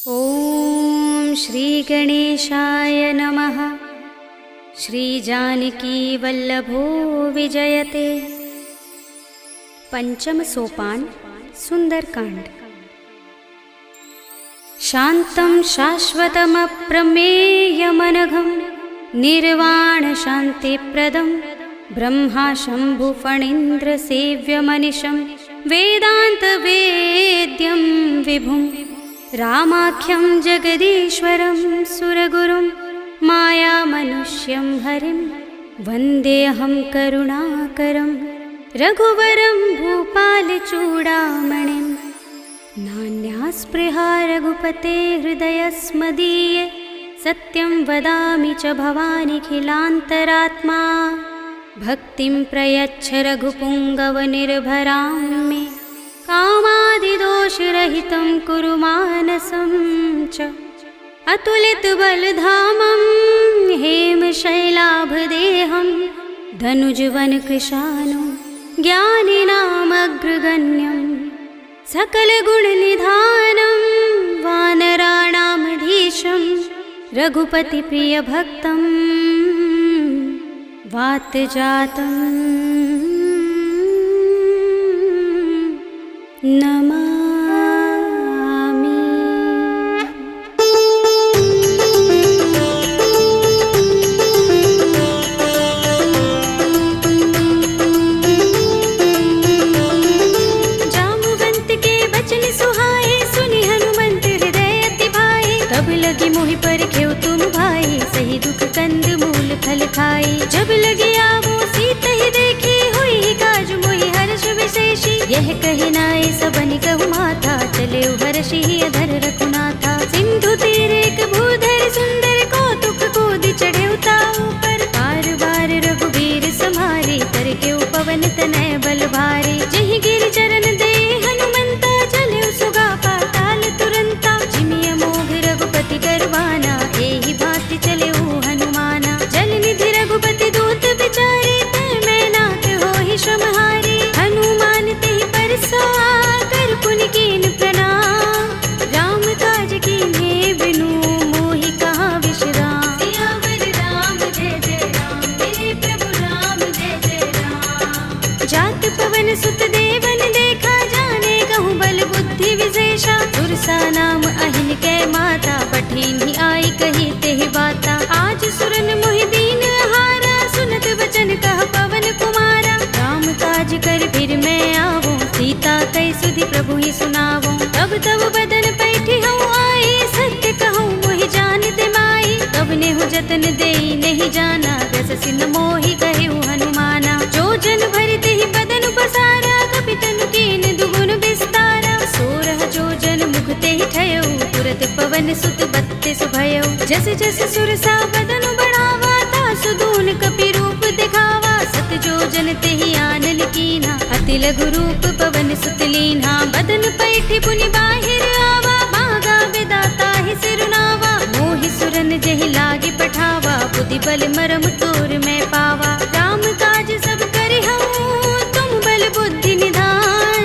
ॐ श्री गणेशाय नमः। श्री जानकी वल्लभो विजयते। पंचम सोपान सुंदरकांड। शान्तं शाश्वतमप्रमेयमनघं निर्वाण शान्तिप्रदं ब्रह्मा शम्भुफणीन्द्रसेव्यमनिशं वेदान्तवेद्यं विभुं रामाख्यं जगदीश्वरं सुरगुरुं मायामनुष्यं हरिं वन्देऽहं करुणाकरं रघुवरं भूपालचूडामणिं। नान्यास्पृहा रघुपते हृदयस्मदीये सत्यं वदामि च भवानिखिलान्तरात्मा। भक्तिं प्रयच्छ रघुपुङ्गवनिर्भरां मे कामादिदोषरहितं कुरु मानसं च। अतुलितबलधामं हेमशैलाभदेहं धनुजवनकृशानुं ज्ञानिनामग्रगण्यं सकलगुणनिधानं वानराणामधीशं रघुपतिप्रियभक्तं वातजातं नमामि। जामुवंत के बचन सुहाए सुनि हनुमंत हृदय अति भाए। तब लगी मोहि पर खेव तुम भाई सही दुख कंद मूल फल खाई। जब लगे आवो सीता ही देखी हुई काज मोहि हर्ष विशेषी। यह कहे नाय सबनि कहु माथा चले हर्षि अधर रघुनाथा। सिंधु तीर एक भूधर सुंदर कौतुक कूदि चढ़े ताऊ पर। बार बार रघुबीर समारे कर के पवन तनय बल भारे। जहि गिर चरण दे हनुमंता चले सुगा पाताल तुरंता। जिमिय मोघ रघुपति करवाना एहि भांति चले हनुमाना। जल निधि रघुपति दूत बिचारे तय मैं नाथ होहि श्रमहारी। हनुमान तेहि परसा कर पुनि कीन प्रणाम। राम काज कीन्हे बिनु मोहि कहाँ विश्राम। सियावर राम जय जय राम मेरे प्रभु राम जय जय राम। जात पवन सुत देवन देखा जाने कहूँ बल बुद्धि विशेषा। सुरसा नाम अहिन कै माता पठिन्हि आई कही तेहि बाता। आज सुरन मोहि दीन हारा सुनत बचन कह पवन कुमारा। राम काज कर फिर मैं आवो सीता कै सुधि प्रभु ही सुनावो। तब तब बदन पैठी हूँ आई सत्य कहूँ मोहि जान दे माई। तब नेहु जतन देई नहीं जाना दस सिन मोहि कहु हनुमाना। जो जन भरि तेहि बदन पसारा कपितनु कीन दुगुन विस्तारा। सोरह जो जन मुख तेहि ठयउ तुरत पवन सुत बत्तीस भयउ। जस जस सुरसा बदन बढ़ावा तासु दून कपि रूप दिखावा। सत जो जन तेहि आनन कीन्हा अति लघु रूप पवन सुत लीन्हा। बदन पैठी पुनि बाहिर आवा मागा विदाता ही सिरुनावा। मोहि सुरन जहि लागे पठावा बुद्धि बल मरम तोर मैं पावा। राम काज सब करि हूँ तुम बल बुद्धि निधान।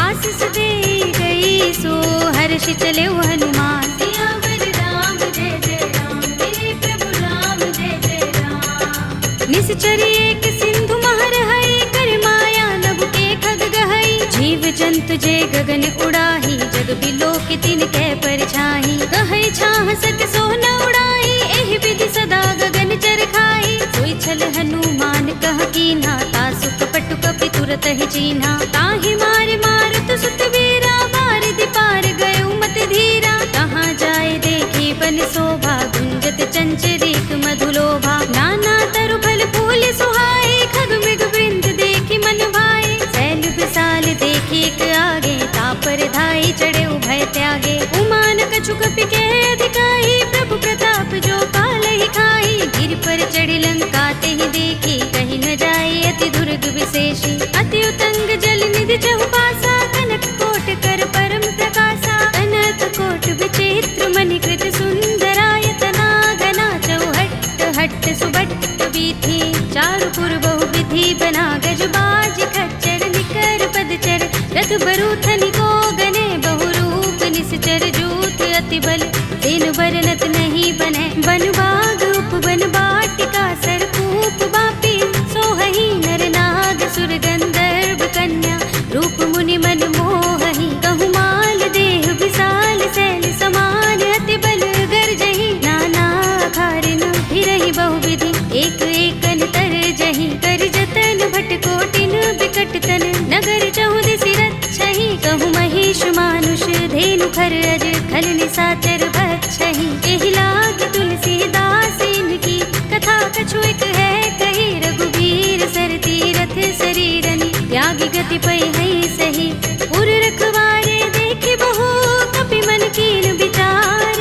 आशीष दे गई सो हर्षि चले हनुमान। सियावर राम जय जय राम मेरे प्रभु राम जय जय राम। निश्चर एक सिंधु महर हई कर माया नभ के खग गहई। जीव जंतु जे गगन उड़ाही जग बिलो के तिन कै परछाई। कहै छाह सक सो न उड़ाई एहि विधि सदा गगन चर खाई। सोई छल हनुमान कह कीन्हा तासु कपटु कपि तुरत ही चीन्हा। ताहि मार मारुत सुत वीरा बारिधि पार गयो मत धीरा। कहाँ जाए देखी बन शोभा गुंजत चंचरीक मधुलोभा। नाना तरु फल फूल सुहाए खग मृग वृंद देखी मन भाए। शैल विशाल देखी एक आगे तापर धाई चढ़े भय त्यागे। उमान कछु कपि के अधिकाई प्रभु प्रताप जो पालहि खाई। गिर पर चढ़ी लंका तेहि देखी कहीं न जाए अति दुर्ग विशेषी। अति उतंग जल निधि चहुपासा कनक कोट कर परम प्रकाशा। कनक कोट विचित्र मणिकृत सुंदरायतना घना चौहट्ट हट्ट सुबट्ट बीथी। चारु पुर बहु विधि बना गज बाज खच्चर निकर पदचर। रथ बरूथनि को गने बहु रूप निश्चर जूथ अति बल तेन बरनत नहीं बने। बन बाग उपवन बाटिका सरकूप बापी सोहहि नर नाग सुर गंधर्व कन्या रूप मुनि मन मोहहि। कहु माल देह विशाल शैल समान अति बल गर्जहि। नाना खारिन फिरहि बहुविधि एक एकन तरजहि। कर जतन भट कोटिन बिकट तन नगर चहुदिस रक्षहि। कहु महिष मानुष धेनु खर अज खल निशाचर बक्षहि। एहि लाग तुलसीदास इनकी कथा कछु एक है कही। रघुबीर सर तीरथ शरीरनि त्यागी गति पै है सही। उर रखवारे देखि बहु कपि मन कीन विचार।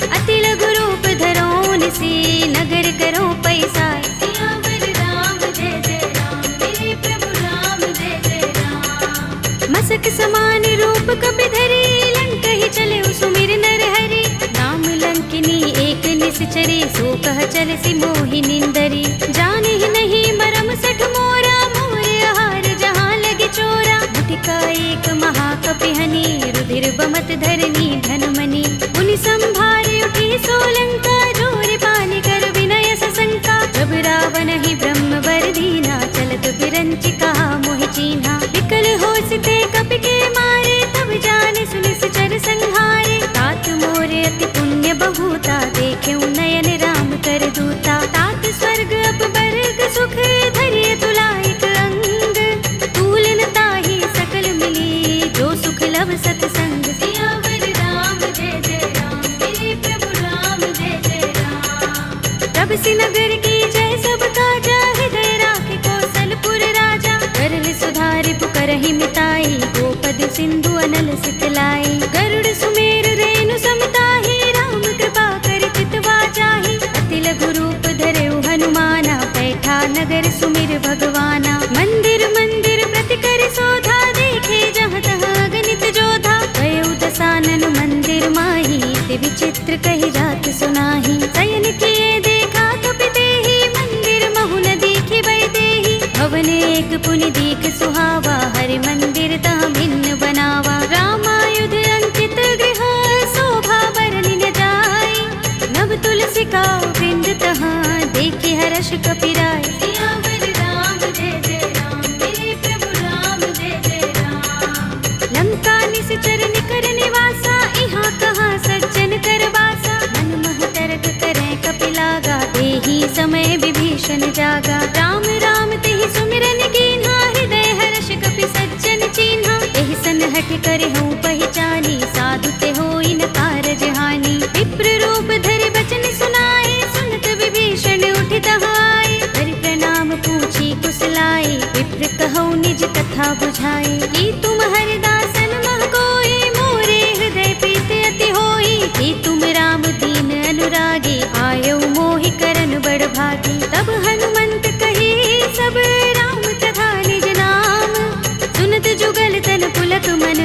अति लघु रूप धरौ निसी नगर करो पैसार। सियावर राम जय जय राम मेरे प्रभु राम जय जय राम। मसक समान रूप कपि धरि लंकहि चले सुमिर नर हरि। नाम लंकिनी एक निश्चरी सो कह चल सी मोहि निंदरी। जाने ही नहीं मरम सठ मोरा मोर आहार जहाँ लगे चोरा। मुटिका एक महाकपिहनि रुधिर बमत धरनी धनमणि। मुनि संभारे उठी सोलंका जोर पानी कर विनय सशंका। जब रावण ही ब्रह्म वर दीना चलत बिरंचि कहा मोहि चीन्हा। विकल होसिते कपि के मारे तब जाने सुनि सचर संहारे। तात मोरे अति पुण्य बहुता देखे नयन राम कर दूता। तात स्वर्ग अपवर्ग सुख धरिय तुलायक अंग। तूलन ताहि सकल मिली जो सुख लव सतसंग। सियावर राम जय जय राम मेरे प्रभु राम जय जय राम। तब से नगर की जय सब काजा हृदय राखे कौशलपुर राजा। करल सुधारि पुकरहि मिताई गोपद सिंधु अनल सितलाई। गरुड़ सुमेर रेणु समताहि राम कृपा कर चितवा चाहि। अति लघु रूप धरेउ हनुमाना बैठा नगर सुमिर भगवाना। मंदिर मंदिर प्रति कर शोधा देखे जहाँ तहाँ गणित जोधा। गयउ दसानन मंदिर माही ते विचित्र कहि जात सुनाही। शयन किए देखा कपि तेहि मंदिर महु न दीखि बै देहि। भवन एक पुनि दीख सुहावा हरि मंदिर तहाँ भिन्न बनावा। रामायुध अंकित गृह शोभा बरनि न जाय। नव तुलसी का वृंद तहाँ देखे हर्ष कपि राय। सियावर राम जय जय राम मेरे प्रभु राम जय जय राम। लंका निश्चर निकर निवासा इहाँ कहाँ सज्जन कर बासा। मन मह तरक करें कपि लागा तेहि समय विभीषण जागा। राम राम तेहि सुमिरन कीन्हा हृदय हर्ष कपि सज्जन चीन्हा। एहि सन हठ करे हूँ पहचानी साधु ते होई न कारज हानि। विप्र रूप धरि बचन सुनाए सुनत विभीषण उठ तहाय। हरि प्रणाम पूछी कुशलाए विप्र कहौ निज कथा बुझाए। कि तुम हरिदासन मह कोई मोरे हृदय प्रीत अति होई। कि तुम राम दीन अनुरागी आयौ मोहि करन बड़ भागी। तब हनुमंत कही सब राम तथा निज नाम। सुनत जुगल तन पुलक मन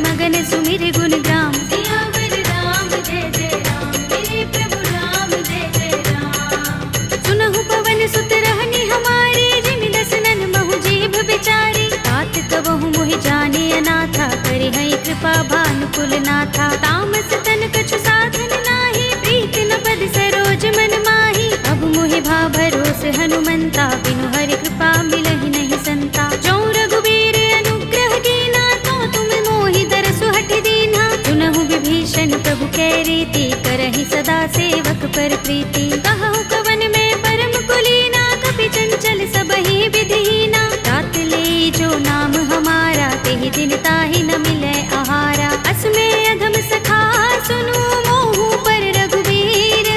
मगन सुमिर गुण ग्राम। सियावर राम जय जय राम मेरे प्रभु राम जय जय राम। सुनहु पवन सुत रहनी हमारे जिमि दसनन महु जीभ बिचारी। तात कबहु मोहि जाने अनाथा करि हई कृपा भानुकुल नाथा। तामस तन कछु साधन नाही प्रीत न पद सरोज मन माही। अब मोहि भा भरोस हनुमंता बिनु हरि कृपा मिलहि नहीं संता। जो रघुबीर अनुग्रह कीना तो तुम मोहि दरसु हठ दीन्हा। सुनहु विभीषण प्रभु कै रीति करहि सदा सेवक पर प्रीति। कहु कवन में परम कुलीना कपि चंचल सबहि विधिहीना। तात ले जो नाम हमारा तेहि दिन ताहि न मिलै आहारा। अस्मे अधम सखा सुनु मोहु पर रघुबीर।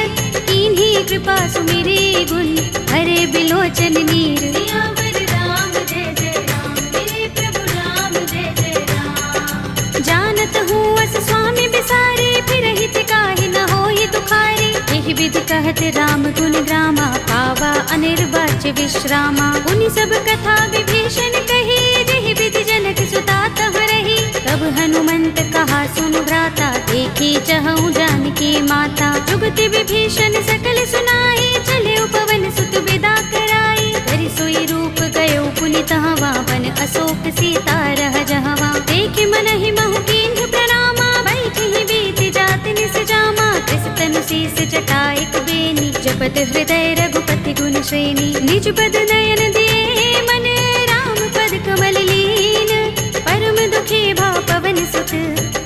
कीन्ही कृपा सुमिरी गुण हरे बिलोचन नीर। सियावर राम जय जय राम मेरे प्रभु राम जय जय राम। जानत हूँ अस स्वामी बिसारे फिर हित काहि न होहि दुखारे। एहि विधि कहत राम गुण ग्रामा पावा अनिर्वाच्य विश्रामा। उनि सब कथा विभीषण कही जेहि विधि जनक सुता तह रही। तब हनुमंत कहा सुनु भ्राता देखी चहु जानकी माता। जुगति विभीषण सकल सुनाई चले पवन सुत विदा कराई। धरि सोई रूप गयो पुनि तहवा वन अशोक सीता रह जहवा। देख मन ही महु कीन्ह प्रणामा बैठहि बीत जात निस जा। प्रकट हृदय रघुपति गुण श्रेणी, निज पद नयन दिए मन राम पद कमल लीन, परम दुखी भाव पवन सुत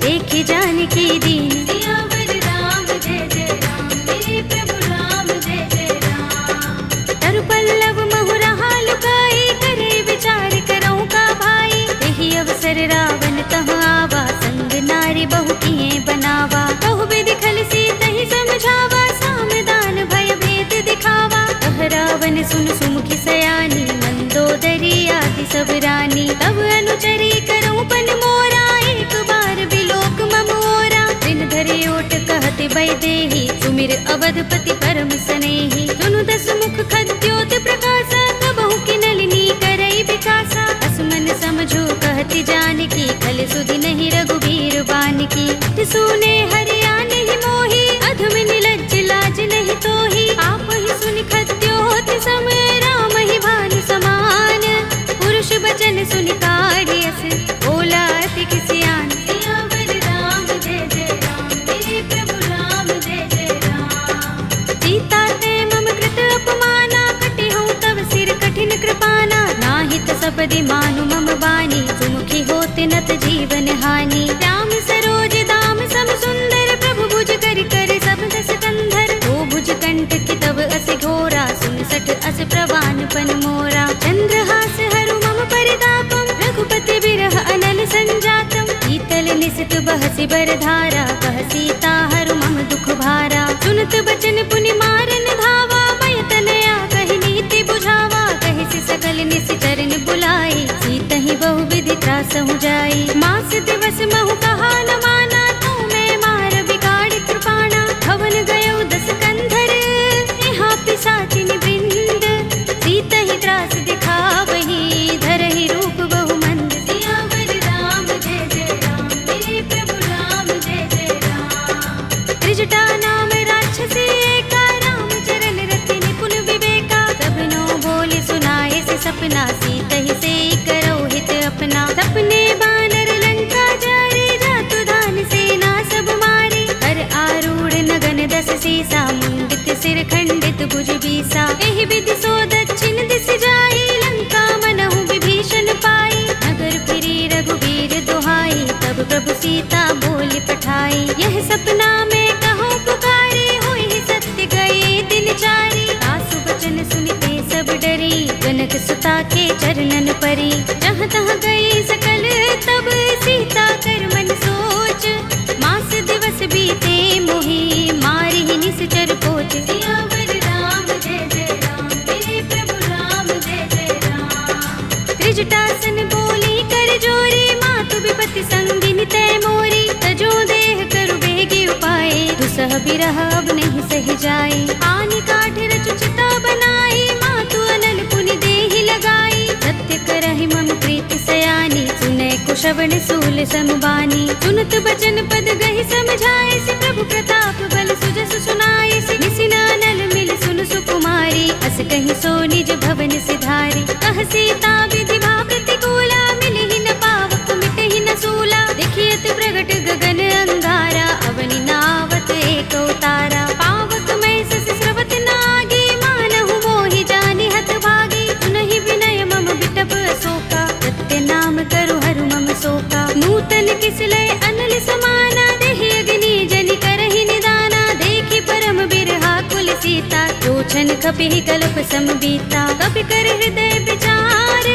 देखे जानकी दीन। सियावर राम जय जय राम, मेरे प्रभु राम जय जय राम। तरु पल्लव महु रहा लुकाई, करे विचार करऊं का भाई, यही अवसर रावण तह आवा, संग नारी बहु किए बनावा। बहु विधि खल सीतहि समझावा, सामदान भय भेद दिखावा। कह रावण सुन सुमुखी सयानी, मंदोदरी आदि सब रानी। तब अनुचरी करऊं पन मोरा, एक बार बिलोक मम ओरा। दिन धरे ओट कहत वैदेही, सुमिर अवधपति परम सनेही। सुनु दस मुख खद्योत प्रकाशा, कबहु की नलिनी करई विकासा। असमन समझो कहति जानकी, खल सुधि नहीं रघुबीर बानकी। सुने हरिया नहीं मोही, अधम निलज्ज लाज नहीं तोही। आप ही सुनि खद्योत सम, राम ही भानु समान। पुरुष बचन सुनि काढ़ियस, बोला अति किसियान। सियावर राम जय जय राम, मेरे प्रभु राम जय जय राम। सीता ते मम कृत अपमाना, कटे हूँ तव सिर कठिन कृपाना। नाहित सपदि मानु मम बानी, सुमुखी होते नत जीवन हानि। राम सरोज दाम सम सुंदर, प्रभु भुज कर कर सब दस कंधर। ओ भुज कंठ की तब अस घोरा, सुन सठ अस प्रवान पन मोरा। चंद्रहास हरु मम परितापम, रघुपति बिरह अनल संजातम। शीतल निसित बहसि बरधारा, कह सीता हरु मम दुख भारा। सुनत बचन पुनि मारन धावा, मय तनया कहि नीति बुझावा। कहि सकल निसिचरन बुलाई, सीतहि बहु विधि त्रासहु जाई। मास दिवस महु कहा न माना, तू मैं मार बिगाड़ कृपाणा। भवन गयो दस कंधर, यहाँ पिशाचिन वृंद। सीतहि त्रास दिखावही, धरहि रूप बहु मंद। सियावर राम जय जय राम, मेरे प्रभु राम जय जय राम। त्रिजटा नाम राक्षसी एका, राम चरण रति निपुण विवेका। सबनो बोले सुनाए से सपना, सीतहि से करो हित अपना। सपने बानर लंका जारे, जातु धान सेना सब मारे। हर आरूढ़ नगन दस सीसा, मुंडित सिर खंडित भुज बीसा। एहि विधि सो दक्षिण दिस जाई, लंका मनहु विभीषण पाई। नगर फिरी रघुबीर दुहाई, तब प्रभु सीता बोली पठाई। यह सपना में कहूँ पुकारी, हुई सत्य गए दिन चारी। सासु बचन सुनते सब डरी, जनक सुता के चरणन परी। जहाँ तहाँ गई सकल तब, सीता कर मन सोच। मास दिवस बीते मोही, मारी ही निश्चर पोच। सियावर राम जय जय राम, मेरे प्रभु राम जय जय राम। त्रिजटासन बोली कर जोरी, मातु विपति संगिनी तय मोरी। तजो देह करु बेगी उपाय, दुसह बिरह अब नहीं सही जाए। आनि काठ रचु चिता बनाई, मातु अनल पुनि देहि लगाई। सत्य करहि मम प्रीति सयानी, सुनै कुशवन सूल समबानी। सुनत बचन पद गहि समझाए, से प्रभु प्रताप बल सुजस सुनाए। निसिना नल मिल सुन सुकुमारी, अस कहि सो निज भवन सिधारी। कह सीता विधि भा प्रतिकूला, मिलहि न पावक मिटहि न सूला। देखियत प्रगट गगन अंगारा, अवनि नावत एक उतारा। पावक मैं सस स्रवत नागी, मानहु मोहि जानि हत भागी। सुनहि विनय मम बिटप अशोका, सत्य नाम करु हरु मम शोका। नूतन किसलय अनल समाना, देहि अग्नि जनि करहि निदाना। देखि परम बिरहा कुल सीता, लोचन कपिहि कल्प सम बीता। कपि कर हृदय विचार,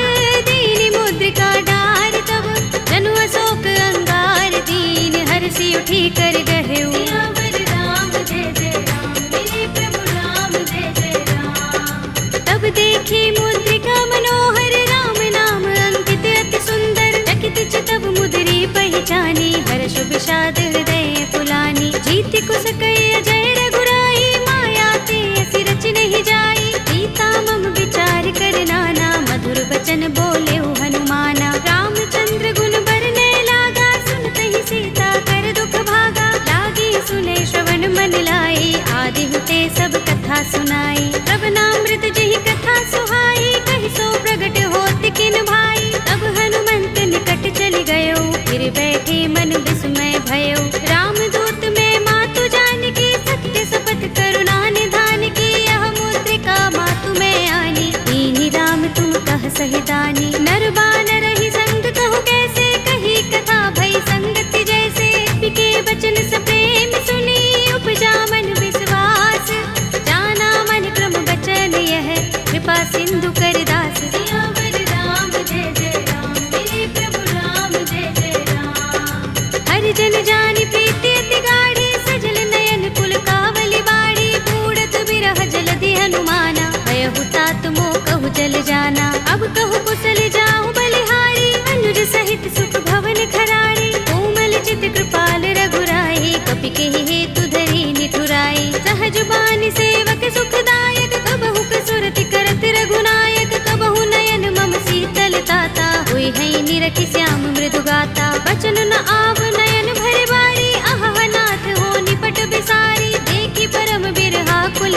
दीनि मुद्रिका डार। तब जनु अशोक अंगार, दीन हरषि उठी कर गहेउ। सियावर राम जय जय राम, मेरे प्रभु राम जय जय राम। तब देखी मुद्रिका मनोहर, राम नाम अंकित अति सुंदर। चकित चितव मुद्री पहचानी, हर्ष विषाद हृदय पुलानी। जीति कुस कय जय रघुराई, माया ते असि रच नहीं जाई। सीता मम विचार कर नाना, मधुर वचन बोले हनुमाना। रामचंद्र गुण बरने लागा, सुनतहि सीता कर दुख भागा। लागी सुने श्रवण मन लाई, आदि हुते सब कथा सुनाई। तब नामृत जहि कथा सुहाई, कहि सो प्रगट होत किन भाई। तब हनुमंत निकट चलि गयो, फिर बैठे मन विस्मय भयो। रामदूत में मातु जानकी, सत्य शपथ करुणा निधान की। यह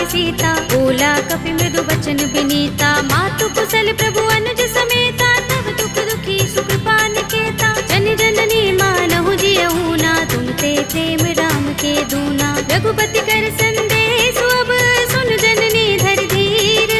सीता, बोला कपि मृदु बचन विनीता। मातु कुशल प्रभु अनुज समेता, तब दुख दुखी सुकृपा निकेता। जन जननी मानहु जियहु ना, तुम ते प्रेम राम के दूना। रघुपति कर संदेश अब सुन जननी धर धीर,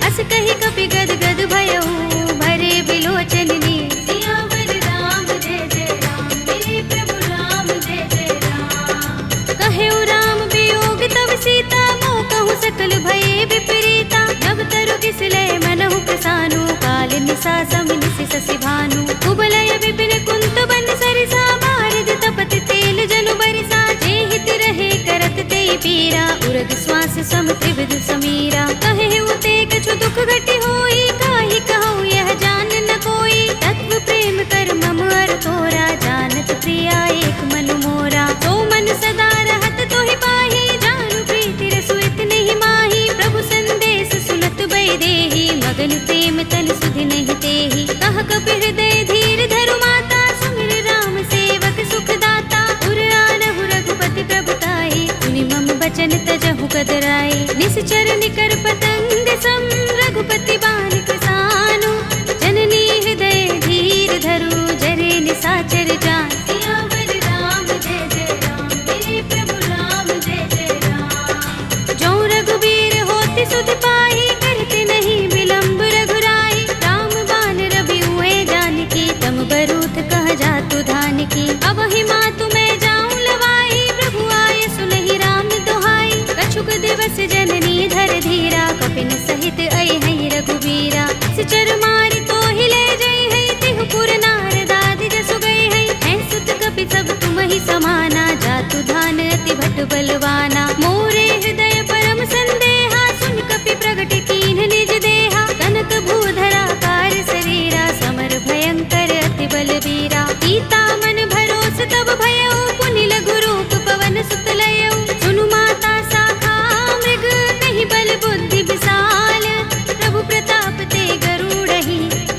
अस कहि कपि गद गद भयहु भरे बिलोचन नीर। सियावर राम जय जय राम, मेरे प्रभु राम जय जय राम। कहेउ राम वियोग तब सीता, मोह कहूँ सकल भये विपरीता। नव तरु किसलय मनहु प्रसानु, काल निसा समिनिसि शशि भानु। कुबलय विपिन कुंत बन सरिसा, बारिद तपत तेल जनु बरिसा। जे हित रहे करत ते पीरा, उरग श्वास सम त्रिविध समीरा। कहेउ ते कछु दुख घटि होई, काहि कहूँ यह जान न कोई। तत्व प्रेम कर मम अर तोरा, जानत प्रिया एक मन मोरा। तो मन सदा रहत तोहि पाहि, जानु प्रीति रसु इतने माही। प्रभु संदेश सुनत भय देहि, मगन प्रेम तन सुधि नहीं तेहि। कह कपि हृदय धीर धरु माता, सुमिर राम सेवक सुख दाता। उर आनहु रघुपति प्रभुताई, सुनि मम बचन तजहु कदराई। निश्चर निकर पतंग सम, रघुपति बानिक सानु। जननी हृदय धीर धरु, जरे निसाचर जान। सियावर राम जय जय राम, मेरे प्रभु राम जय जय राम। जो रघुबीर होति सुधि पाहि, करते नहीं विलंब रघुराई। राम बान रवि हुए जानकी, तम बरूथ कह जातु धानकी। अब ही मातु मैं जाऊं लवाई, प्रभु आय सुनहि राम दोहाई। कछुक दिवस जननी धर धीरा, कपिन सहित अइ हैं रघुबीरा। सिचर मारि तो हिले जई है, तिहु पुर नारदादि जसु गए हैं। हैं सुत कपि सब तुम ही समाना, जातु धान अति भट बलवाना। मोरे हृदय परम संदेहा, सुन कपि प्रगट कीन्ह निज देहा। कनक भूधरा कार शरीरा, समर भयंकर अति बलवीरा। सीता मन भरोस तब भयउ, पुनि लघु रूप पवन सुत लयउ। सुनु माता शाखा मृग, नहीं बल बुद्धि विशाल। प्रभु प्रताप ते गरुड़हि,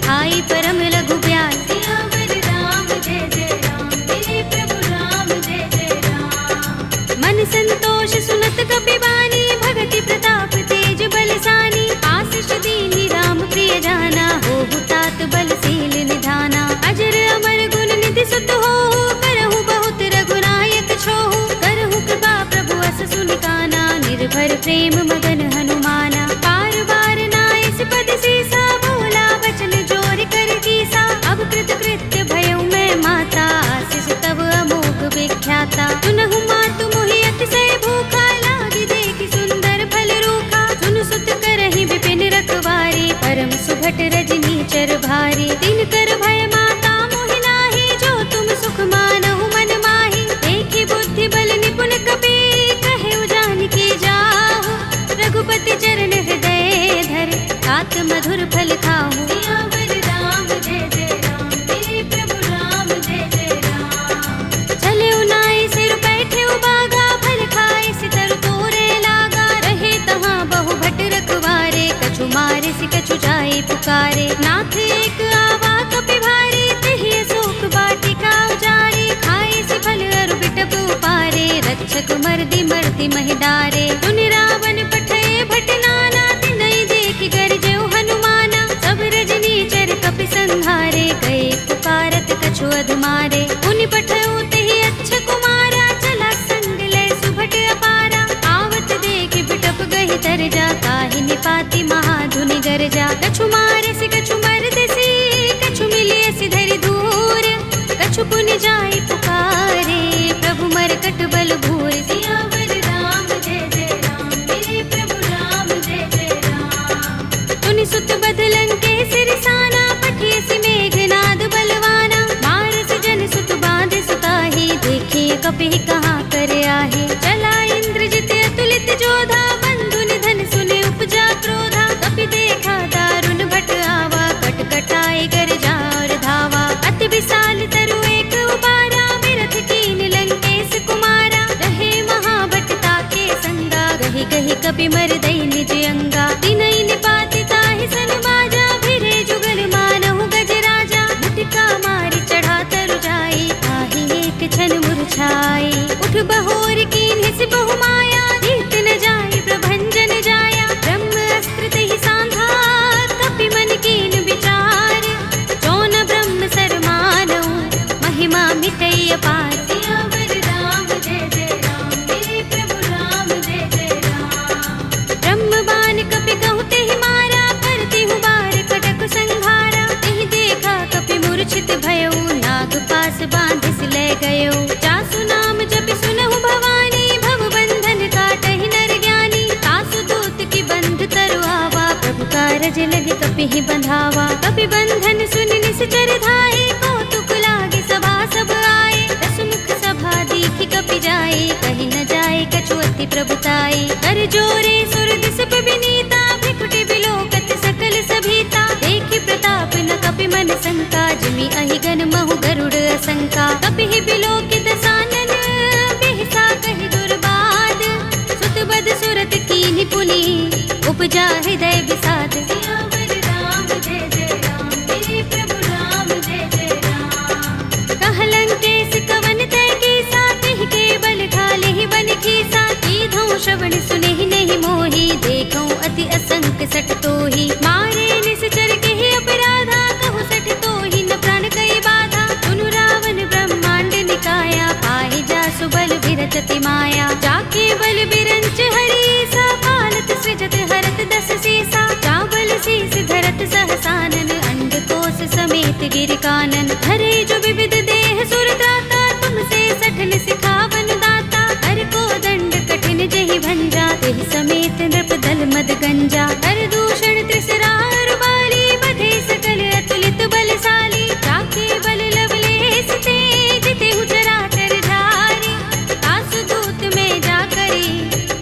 आई परम लघु ब्याल। सियावर राम जय जय राम, मेरे प्रभु राम जय जय राम। मन संतोष सुनत कपि बानी, भगति प्रताप तेज बलसानी। आशीष दीनी राम प्रिय जाना, होहु तात बलशील निधाना। अजर अमर गुण निधि सुत होहु, करहु बहुत रघुनायक छोहु। करहु कृपा प्रभु अस सुनि काना, निर्भर प्रेम मगन हनुमाना। बार बार नाइस पद सीसा, बोला वचन जोर कर कीसा। अब कृत कृत्य भयउ मैं माता, आशीष तब अमोघ विख्याता। सुनहु मातु मोहि अतिशय भूखा, लागी देखि सुंदर फल रूखा। सुनु सुत करहि विपिन रखवारी, परम सुभट रजनी चर भारी। दिन कर भय माता मोहि नाहि, जो तुम सुख मानहु मन माहि। देखि बुद्धि बल निपुण कपि, कहेउ जानकी जाहु। रघुपति चरण हृदय धर, तात मधुर फल खाहु। सियावर राम जय जय राम, मेरे प्रभु राम जय जय राम। चले उनाई सिर बैठे उबागा, फल खाए सितर तोरे लागा। रहे तहाँ बहु भट रखवारे, कछु मारे सि कछु जाए पुकारे। नाथ एक आवा कपि भारी, तिहि अशोक वाटिका उजारी। खाए सि फल अरु बिटप उपारे, रक्षक मर्दि मर्दि महि डारे। सुनि रावण पठय भट नाना, तिनहि देखि गरजेउ हनुमाना। सब रजनी चर कपि संहारे, गए पुकारत कछु अधमारे। पुनि पठउ तेहि अच्छ कुमारा, चला संग लय सुभट अपारा। आवत देखि बिटप गहि तरजा, काहि निपाति महाधुनि गरजा। कछु मारे सि कछु मरदेसि, कछु मिलिए सि धरि धूर। कछु पुनि जाई पुकारे, प्रभु मरकट बल भूर। सियावर राम जय जय राम, मेरे प्रभु राम जय जय राम। तुनि सुत बध लंकेश रिसाना, पठिए सि मेघनाद बलवाना। मारस जन सुत बांधे सुताहि, देखिए कपि कहाँ कर आहे। चला इंद्रजित अतुलित जोधा, बंधु निधन सुने उपजा क्रोधा। कपि देखा दारुण भट आवा, कट कटाए गरजा और धावा। अति विशाल तरु एक उबारा, बिरथ कीन लंकेश कुमारा। रहे महाभट ताके संगा, गहि गहि कपि मर दई निज अंगा। तिनहि निपाति ताहि सन बाजा, भिरे जुगल मानहु गज राजा। मुटिका मारि चढ़ा तरु जाई, ताहि एक क्षण मुरझाई। उठ बहोर कीन्हि सि बहु माया, जीत न जाई प्रभंजन बिहि बंधावा। कपि बंधन सुन निश्चर धाये, कौतुक लागे सभा सब आए। दसमुख सभा दीखि कपि जाए, कहि न जाए कछु अति प्रभुताई। कर जोरे सुर दिस विनीता, भ्रिकुटि बिलोकत सकल सभीता। देखि प्रताप न कपि मन शंका, जिमि अहिगन महु गरुड़ असंका। कपिहि बिलोकित सानन, बिहसा कहि दुर्बाद। सुत बद सुरत कीन्हि पुनि, उपजा हृदय विषाद। सियावर राम जय जय राम, मेरे प्रभु राम जय जय राम। कह लंकेश कवन तय कीसा, तिहि के बल ढालेहि बन खीसा। कीधौं श्रवण सुनेहि नहीं मोहि, देखौं अति असंक सठ तोहि। मारे निश्चर केहि अपराधा, कहु सठ तोहि न प्राण कई बाधा। सुनु रावण ब्रह्मांड निकाया, पाहि जासु बल विरचति माया। जाके बल बिरंच हरीसा, पालत सृजत हरत दस सीसा। चावल शीस धरत सहसानन, अंडकोश समेत गिर कानन। धरे जो विविध देह सुर त्राता, तुमसे सठन सिखावन दाता। हर को दंड कठिन जेहि भंजा, तेहि समेत नृप दल मद गंजा। हर दूषण त्रिसरार बाली, बधे सकल अतुलित बलशाली। जाके बल लवलेस तेज, तेहु चराचर झारी। तासु दूत में जा करी,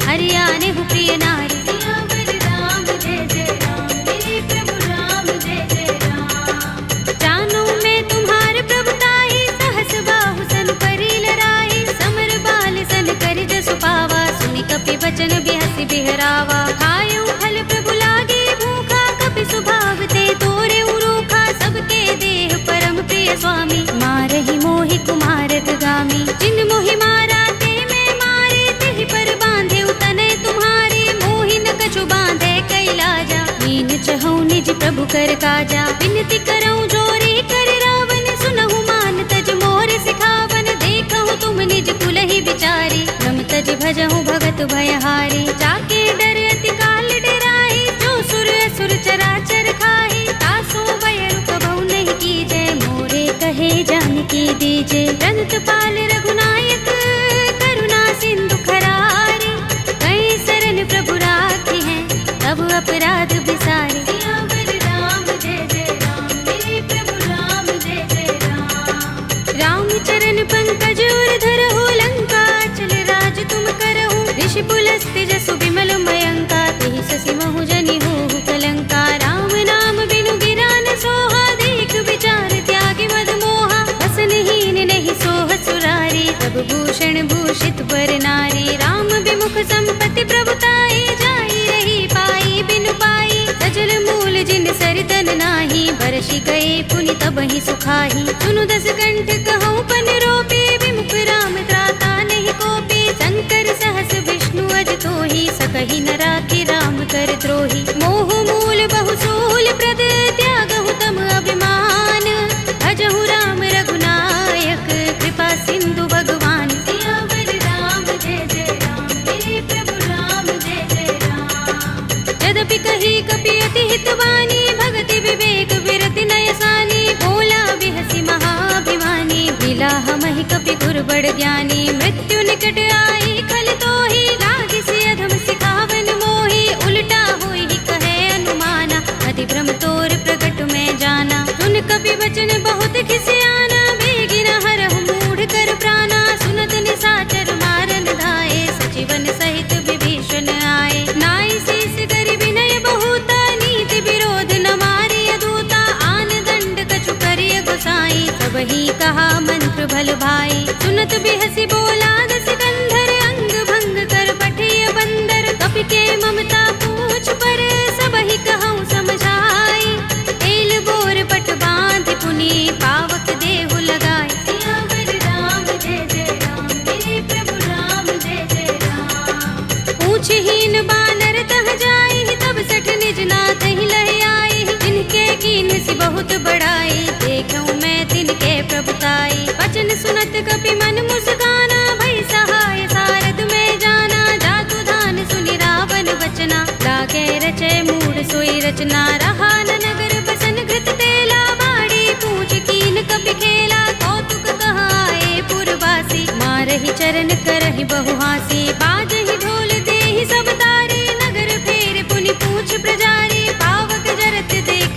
हरियाणे हु प्रिय नारी। सियावर राम जय जय राम, मेरे प्रभु राम जय जय राम। जानो मैं तुम्हार प्रभुताई, सहस बाहु सन परी लराई। समर बाल सन कर जसु पावा, सुनि कपि बचन बिहसि बिहरावा। खायउ फल प्रभु लागे भूखा, कपि सुभाव ते तोरे उरूखा। सबके देह परम प्रिय स्वामी, मारहि मोहि कुमारक गामी। जिन मोहि मारा ते मैं मारे, तिहि पर बांधे तनय तुम्हारे। मोहि न कछु बांधे कैलाजा, मीन चहु निज प्रभु कर काजा। विनती करऊं जोरे कर रावण, सुनहु मान तज मोर सिखावन। देखहु तुम निज कुलहि बिचारी, रम तज भजहु भगत भयहारी। जाके डर अति काल डराई, जो सुर असुर चराचर खाई। तासो बयरु कबहु नहीं कीजय, मोरे कहे जानकी दीजे। रंत पाल रघुनायक, करुणा सिंधु खरारी। कई शरण प्रभु राखी हैं, तब अपराध बिसारे। सियावर राम जय जय राम, मेरे प्रभु राम जय जय राम। राम चरण पंकज उर धरहु, लंका चल राज तुम करहु। ऋषि पुलस्त्य जसु बिमल मयंका, तेहि ससि महु जनि होहु कलंका। राम नाम बिनु गिरा न सोहा, देख विचार त्यागी मद मोहा। बसनहीन नहीं सोह सुरारी, सब भूषण भूषित बर नारी। राम विमुख संपत्ति प्रभुताई, जाई रही पाई बिनु पाई। सजल मूल जिन सरितन नाही, बरषि गए पुनि तबहि सुखाही। सुनु दस कंठ कहऊँ पन रोपे, विमुख राम त्राता नहीं कोपे। शंकर सहस विष्णु अज तोहि, सकहि न राखि राम कर द्रोही। मोह मूल बहु सूल प्रद, त्यागहु तम अभिमान। भजहु राम रघुनायक, कृपा सिंधु भगवान। सियावर राम जय जय राम, मेरे प्रभु राम जय जय राम। यद्यपि कही कपि अति हितवानी, भगति विवेक विरति नय सानी। बोला बिहसि महाभिमानी, मिला हमहि कपि गुर बड़ ज्ञानी। मृत्यु निकट आई खल तोहि, लागी सि अधम सिखावन मोहि। उल्टा होई कहे अनुमाना, अति भ्रम तोर प्रगट में जाना। सुन कपि वचन बहुत खिसियाना, बेगी न हरहु मूढ़ कर प्राणा। सुनत निशाचर मारन धाये, सचिवन सहित विभीषण आए। नाई शीस करि विनय बहुता, नीति विरोध न मारिय दूता। आन दंड कछु करिय गोसाई, सबहि कहा मंत्र भल भाई। सुनत बिहसि बोला दस कंधर, अंग भंग कर पठिय बंदर। कपि के ममता पूछ पर, सबहि कहऊँ समझाई। एल बोर पट बांधि पुनि, पावक देहु लगाई। सियावर राम जय जय राम, मेरे प्रभु राम जय जय राम। पूछहीन बानर तह जाई, तब सठ निज नाथ ही लह आई। जिनके कीन सि बहुत बड़ाई, देखऊँ मैं तिनके प्रभुताई। वचन सुनत कपि मन मुस्काना, भई सहाय सारद में जाना। जातु धान सुनि रावण वचना, लागे रचय मूढ़ सोई रचना। रहा न नगर बसन घृत तेला, बाड़ी पूछ कीन कपि खेला। कौतुक कहाए पुरवासी, मारहि चरण करहि बहु हासी। बाजहि ढोल देहि सब तारी, नगर फेर पुनि पूछ प्रजारी। पावक जरत देख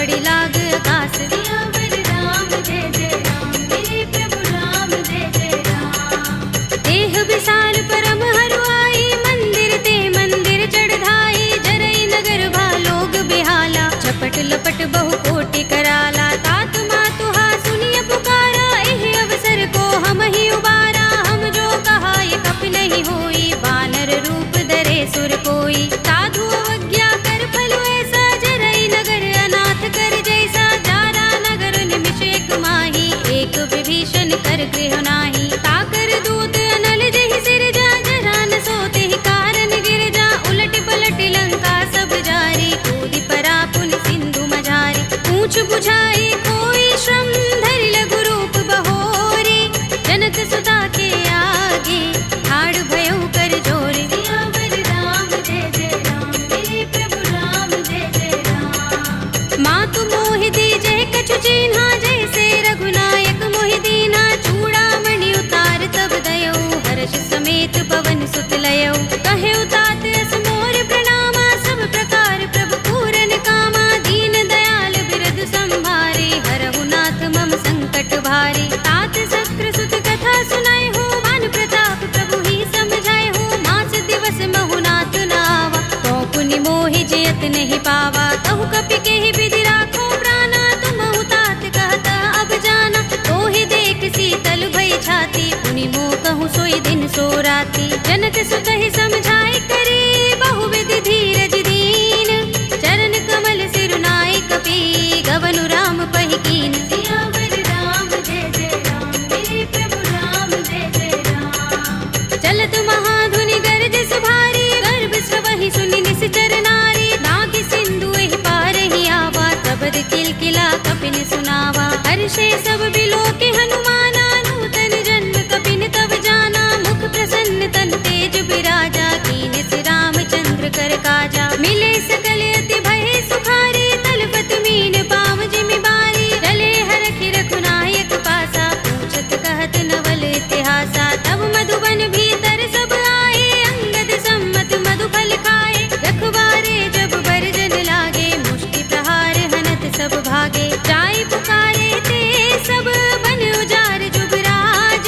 बड़ी लाग आकाश। सियावर राम जय जय राम, मेरे प्रभु राम जय जय राम। देह विशाल परम हरुआई, मंदिर ते मंदिर चढ़ाई। जरई नगर भालोग बिहाला, झपट लपट बहु कोटि कराला। तात मातुहा सुनिय पुकारा, एह अवसर को हम ही उबारा। हम जो कहा ये कप नहीं होई, वानर रूप धरे सुर कोई। साधु अवज्ञा कर फल ऐसा, जरई नगर अनाथ कर जैसा। जारा नगर निमिष एक माही, एक विभीषण कर गृह नाही। ताकर दूत अनल जहि सिर जा, जरा न सोते ही कारण गिर जा। उलट पलट लंका सब जारी, कूदि परा पुनि सिंधु मझारी। पूछ बुझाई कोई श्रम, धरि लघु रूप बहोरी। जनक सुता के आगे, ठाड़ भयउ कर जोरे। सियावर राम जय जय राम, मेरे प्रभु राम जय जय राम। मातु मोहि दीजै कछु चिन्हा, जैसे रघुनायक मोहि दीन्हा। चूड़ामणि उतार तब दयौ, हर्ष समेत पवन सुत लयौ। कहे उतात अस मोर प्रणामा, सब प्रकार प्रभु पूरन कामा। दीन दयाल बिरद संभारे, हरहु नाथ मम संकट भारे। तात शस्त्र सुत कथा सुनाए हो, मान प्रताप प्रभु ही समझाए हो। मास दिवस महु नाथ नावा, तो पुनि मोहि जयत नहीं पावा। कहु कपि केहि विधि राखो प्राणा, तुमहु तात कहता अब जाना। तोहि देख शीतल भई छाती, पुनि मोह कहूँ सोई दिन सो राती। जनक सुत ही समझाई करे, बहु विधि धीरज दीन। चरण कमल सिरुनाई कपि, गवनु राम पहि कीन। सियावर राम जय जय राम, मेरे प्रभु राम जय जय राम। चलत महाधुनि गरजस भारी, गर्भ स्रवहि सुनि निश्चर नारी। नाग सिंधु एहि पार ही आवा, सबद किलकिला कपिन सुनावा। हर्षे सब बिलोके हनुमाना, नूतन जन्म कपिन तब जाना। मुख प्रसन्न तन तेज बिराजा, कीन सि रामचंद्र कर काजा। मिले सकल अति भय सुखारी, तलपत मीन पाव जिमि बारी। चले हरखि रघुनायक पासा, पूछत कहत नवल इतिहासा। तब मधुबन भीतर सब आए, अंगद सम्मत मधुफल खाए। रखवारे जब बरजन लागे, मुष्टि प्रहार हनत सब भागे। जाय पुकारे ते सब, बन उजार जुबराज।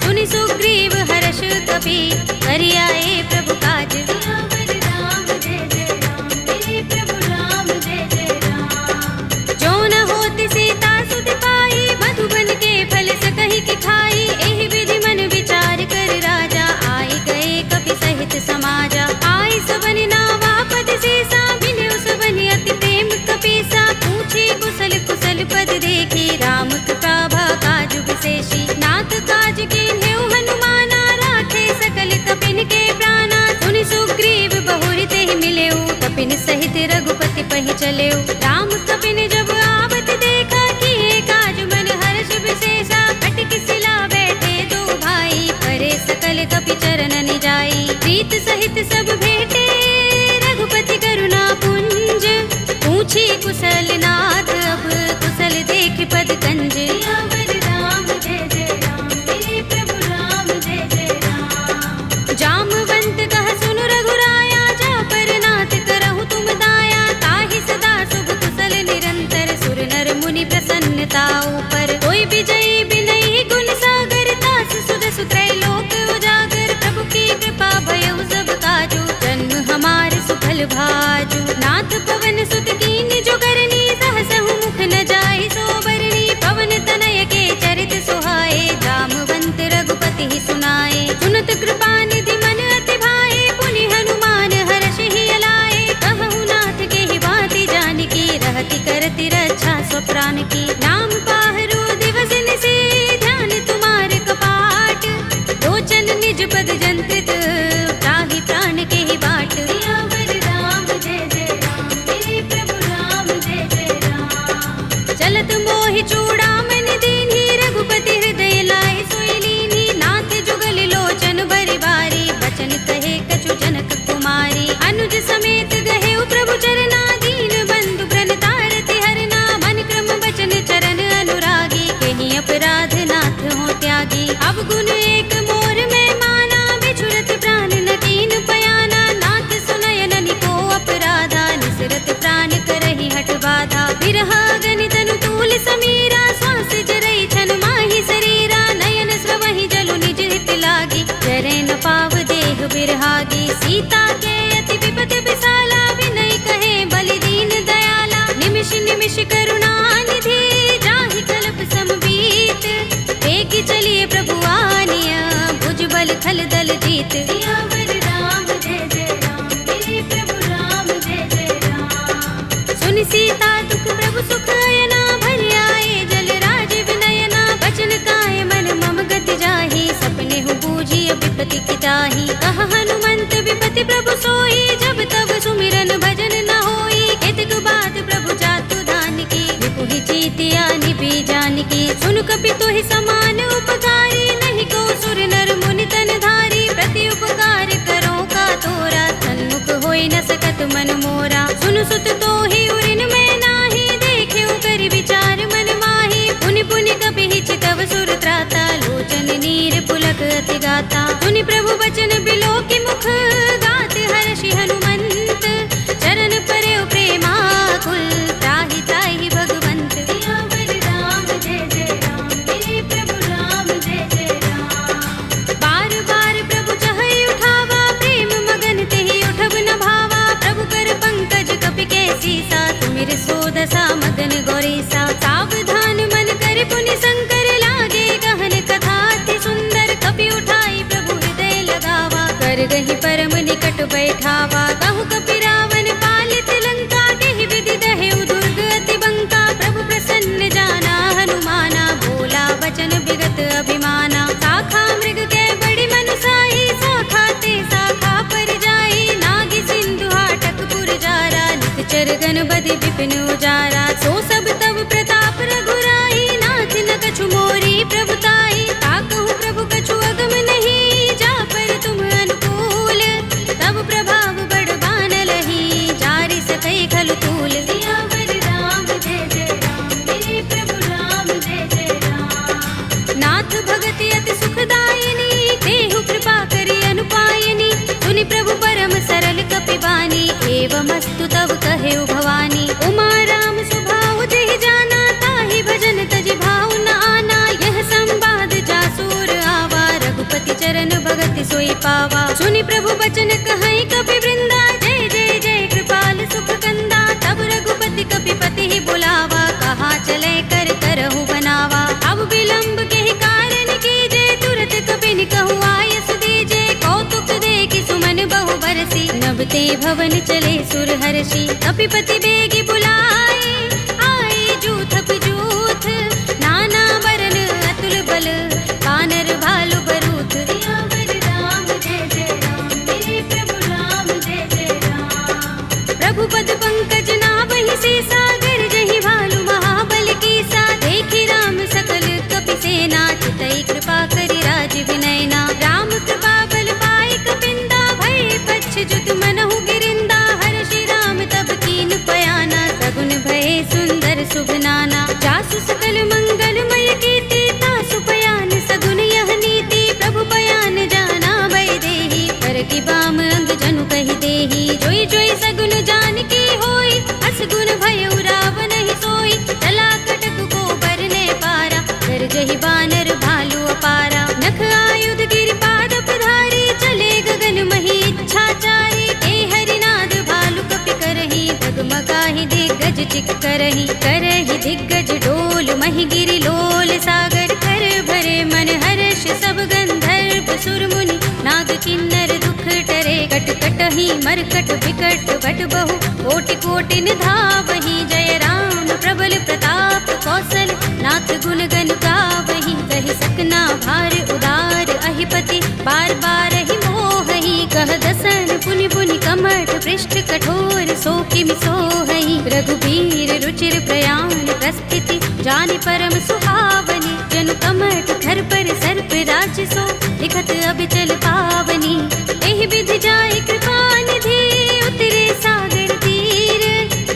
सुनि सुग्रीव हर्ष कपि, करि आए प्रभु काज। सियावर राम जय जय राम, मेरे प्रभु राम जय जय राम। जो न होति सीता सुत पाई, मधुबन के फल सकहि के खाई। एहि विधि मन विचार कर राजा, आए गए कपि सहित समाजा। आय सबन नावा पद सीसा, मिले सबन अति प्रेम कपीसा। पूछे कुशल कुशल पद देखी, राम कृपा काजु विशेषी। नाथ काज कीन्हेउ हनुमाना, राखे सकल कपिन के प्राणा। सुनि सुग्रीव बहुरि तेहि मिलेउ, कपिन सहित रघुपति पहि चलेउ। राम कपिन जब आवत देखा, किए काज मन हर्ष विशेषा। कटकि सिला बैठे दो भाई, करे सकल कपि चरण निजाई। प्रीत सहित सब भेटे, रघुपति करुणा पुंज। पूछी कुशल नाथ अब, कुशल देख पद कंज। सियावर राम जय जय राम, मेरे प्रभु राम जय जय राम। जामवंत कह सुनु रघुराया, जा पर नाथ करहु तुम दाया। ताहि सदा शुभ कुशल निरंतर, सुर नर मुनि प्रसन्नता ऊपर। कोई विजयी बिनहि गुण सागर, तास सुध सुत्रय लोक उजागर। प्रभु की कृपा भयउ सब काजू, जन्म हमार सुफल भाजू। नाथ पवन सुत कीन जो करनी, सहसहु मुख न जाहि सो बरनी। पवन तनय के चरित सुहाए, जामवंत रघुपति ही सुनाए। सुनत कृपा निधि मन अति भाए, पुनि हनुमान हर्ष ही अलाए। कहु नाथ के ही बाती जानकी, रहति करति रक्षा स्वप्रान की। नाम पाहरो दिवस निशि, ध्यान तुम्हार कपाट। लोचन निज पद जंत्रित, त्राहि प्राण के ही बाट। सियावर राम जय जय राम, मेरे प्रभु राम जय जय राम। चलत मोहि चूड़ामणि दीन्ही, रघुपति हृदय लाए सोई लीन्ही। नाथ जुगल लोचन बरि बारी, बचन कहे कछु जनक कुमारी। अनुज समेत गहेउ प्रभु चरना, दीन बंधु प्रण तारति हरना। मन क्रम बचन चरण अनुरागी, कहीं अपराध नाथ हो त्यागी। अब गुण एक मोर में माना, सुरहागी। सीता के अति विपद विसाला, विनय कहे बलि दीन दयाला। निमिष निमिष करुणा निधि, जाहि कल्प समबीत। वेगी चलिए प्रभु आनिया, भुज बल खल दल जीत। सियावर राम जय जय राम, मेरे प्रभु राम जय जय राम। सुनि सीता दुख प्रभु सुख अयना, भरि आए जल राज विनयना। बचन काय मन मम गति जाहि, सपने हूँ बूझी विपति की ताहि। कहा हनुमंत विपति प्रभु सोई, जब तब सुमिरन भजन न होई। केतक बात प्रभु जातु धान की, विपुहि जीतिया निभि जानकी। सुन कपि तोहि समान उपकारी, नहीं को सुर नर मुनि तन धारी। प्रति उपकार करो का तोरा, सन्मुख होई न सकत मन मोरा। सुन सुत तोहि उरिन में नाही, देखेउ करि विचार मन माही। पुनि पुनि कपि हिचकव सुर त्राता, लोचन नीर पुलक अति गाता। सुनि प्रभु बचन बिलोकि मुख, गात हर्षि हनुमंत। चरण परेउ प्रेमाकुल, त्राहि त्राहि भगवंत। सियावर राम जय जय राम, मेरे प्रभु राम जय जय राम। बार बार प्रभु चहई उठावा, प्रेम मगन तेहि उठब न भावा। प्रभु कर पंकज कपि के सीसा, तुमिर सोदसा मगन गौरीसा। सावधान मन कर पुनि शंकर, लागे गहन कथा अति सुंदर। कपि उठाई प्रभु हृदय लगावा, कर गहि परम निकट बैठावा। कहु कपि रावण पालित लंका, केहि विधि दहेउ दुर्ग अति बंका। प्रभु प्रसन्न जाना हनुमाना, बोला वचन विगत अभिमाना। शाखा मृग के बड़ी मनुसाई, शाखा ते शाखा पर जाई। नागी सिंधु हाटक पुर जारा, निकचर गण बदि विपिन उजारा। सो सब तब प्रताप रघुराई, नाथ न कछु मोरी प्रभुताई। ताकहु प्रभु कछु अगम नहीं, जा पर तुम अनुकूल। तब प्रभाव बड़ बानलहि, जारि सकई खलु तूल। सियावर राम जय जय राम, मेरे प्रभु राम जय जय राम। नाथ भगति अति सुखदायिनी, देहु कृपा करि अनुपायिनी। सुनि प्रभु परम सरल कपि बानी, एवमस्तु तब कहेउ भवानी। उमा राम स्वभाव जेहि जाना, ताहि भजन तजि भाव न आना। यह संवाद जासुर आवा, रघुपति चरण भगति सोई पावा। सुनि प्रभु बचन कहई कपि वृंदा, जय जय जय कृपाल सुख कंदा। तब रघुपति कपि पति ही बुलावा, कहा चले कर करहु बनावा। अब विलंब के ही कारण कीजे, तुरत कपि कहु आयस दीजे। कौतुक देखि सुमन बहु बरसी, नभ ते भवन चले सुर हर्षि। कपिपति बेगी बुलाए, आए जूथप जूथ। नाना बरन अतुल बल, वानर भालु बरूथ। सियावर राम जय जय राम, मेरे प्रभु राम जय जय राम। प्रभु पद पंकज नावहि सीसा, गरजहि भालु महाबल कीसा। देखि राम सकल कपि सेना, चितई कृपा करि राज विनयना। राम कृपा बल पाई कपिंदा, भय पच्छ जुत मनहु गिरिंदा। हर्षि राम तब कीन पयाना, सगुन भये सुंदर शुभ नाना। जासु सकल मंगलमय कीर्ति, तासु पयान सगुन यह नीति। प्रभु पयान जाना भय देहि, पर की बाम अंग जनु कहि देहि। जोई जोई सगुन जानकी होई, असगुन भयउ रावण ही सोई। चला कटक को बरने पारा, गरजहि बानर भालु अपारा। नख आयुध गिरिपाद पधारी, चले गगन मही इच्छाचारी। के हरिनाद भालु कपि करहि, डगमगाहि दिग्गज चिक करहि। करहि दिग्गज डोल महि गिरि लोल सागर। कर भरे मन हर्ष सब गंधर्व सुर मुनि, नाग किन्नर दुख टरे। कट कटहि मरकट विकट बट बहु, कोटि कोटि निधावहि। जय राम प्रबल प्रताप कौशल, नाथ गुण गण गावहि। कहि सकना भार उदार अहिपति, बार बार ही मोहहि। कह दसन पुनि पुनि कमठ, पृष्ठ कठोर सो किमि सोहहि। रघुबीर रुचिर प्रयाण प्रस्थिति, जानि परम सुहावनी। जनु कमठ धर पर सर्प राज सो, लिखत अबिचल पावनी। एहि विधि जाय कृपा निधि, उतरे सागर तीर।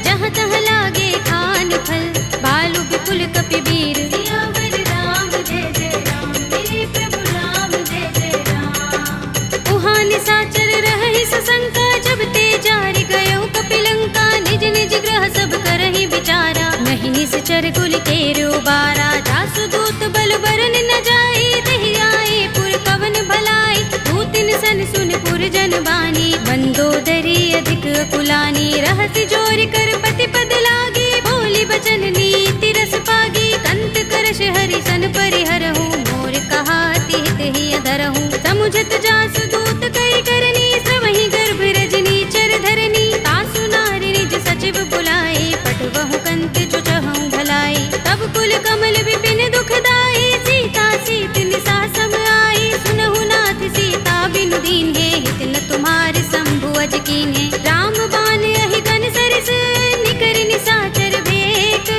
जहाँ तहाँ लागे खान फल, भालु विपुल कपि वीर। सियावर राम जय जय राम, मेरे प्रभु राम जय जय राम। उहाँ निशाचर रहहि सशंका, जब ते जारि गयो कपिलंका। निज निज ग्रह सब करहि विचारा, नहीं निश्चर कुल केरु बारा। जासु दूत बल बरन न जाई, तेहि आए पुर कवन भलाई। दूतिन सन सुन पुरजन बानी, मंदोदरी अधिक कुलानी, रहस्य जोर कर पति पद लागी, बोली बचन नीति रस पागी, कंत करश हरि सन परिहरहु, मोर कहा हित ही अधरहु, समुझत जासु दूत कई करनी, सवहि गर्भ रजनी चर धरनी, तासु नारी निज सचिव बुलाए, पटवहु कंत जो चहु भलाई, तब कुल कमल विपिन दुखदाई, सीता सीत निसा सम आई, सुनहु नाथ सीता बिनु दीन्हे, हित न तुम्हार शंभु अज कीन्हे, राम बाण अहि गन सरिस, निकर निसाचर भेक,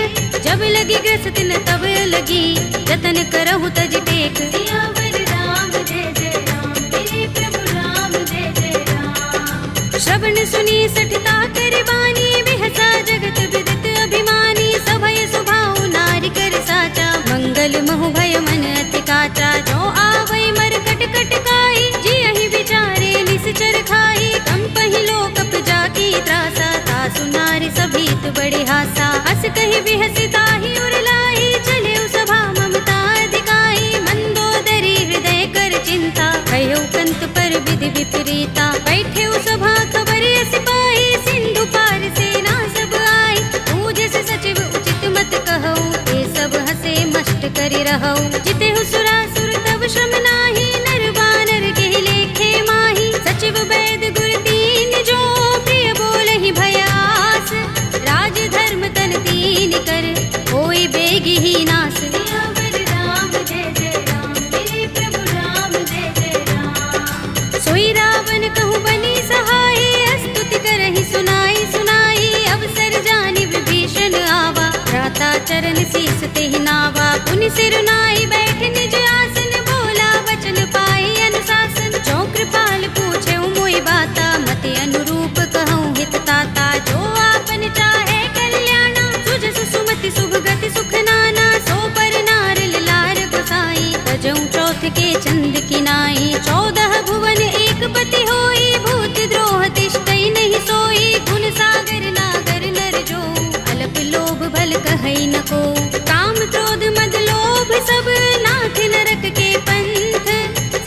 जब लगी ग्रस्त न तब लगी, जतन करहु तज टेक, सियावर राम जय जय राम, मेरे प्रभु राम जय जय राम। श्रवण सुनी सठता कर बानी, बिहसा जगत विदित अभिमानी, सभय सुभाउ नारी कर साचा, मंगल महु भय मन अति काचा, जो आवै मर कट कट काई, जियहि विचारे निश्चर खाई, कंपहि लोक जाकी त्रासा, तासु नारी सभीत बड़े हासा, हस कहि बिहसि ताहि उर लाई, चले सभा ममता अधिकाई, मंदोदरी हृदय कर चिंता, कह्यो कंत पर विधि विपरीता, बैठे सभा खबर यस पाई, सिंधु पार सेना सब आई, पूजस सचिव उचित मत कहऊ, ये सब हसे मष्ट करि रहऊ, जितेहु सुरासुर तब श्रम नाही, नर बानर के लेखे माही, सचिव वैद गुर दीन जो, प्रिय बोलहि भयास, राज धर्म तन दीन कर, होई बेगी ही नास, सियावर राम जय जय राम, मेरे प्रभु राम जय जय राम। सोई रावण कहूँ बनी सहाय, स्तुति करहि सुनाई सुनाई, अवसर जानि विभीषण आवा, भ्राता चरण शीस तेहि नावा, पुनि सिर नाई बैठ निज आसन, बोला वचन पाई अनुशासन, जो कृपाल पूछे मोहि बाता, मति अनुरूप कहूँ हित ताता, जो आपन चाहे कल्याणा, सुजस सुमति शुभ गति सुख नाना, सो पर नार लार गोसाई, तजऊ चौथ के चंद किनाई, 14 भुवन एक पति होई, भूत द्रोह तिष्ठई नहीं सोई, गुण सागर नागर नर जो, अल्प लोभ भल कहई न को, काम क्रोध मद लोभ सब, नाथ नरक के पंथ,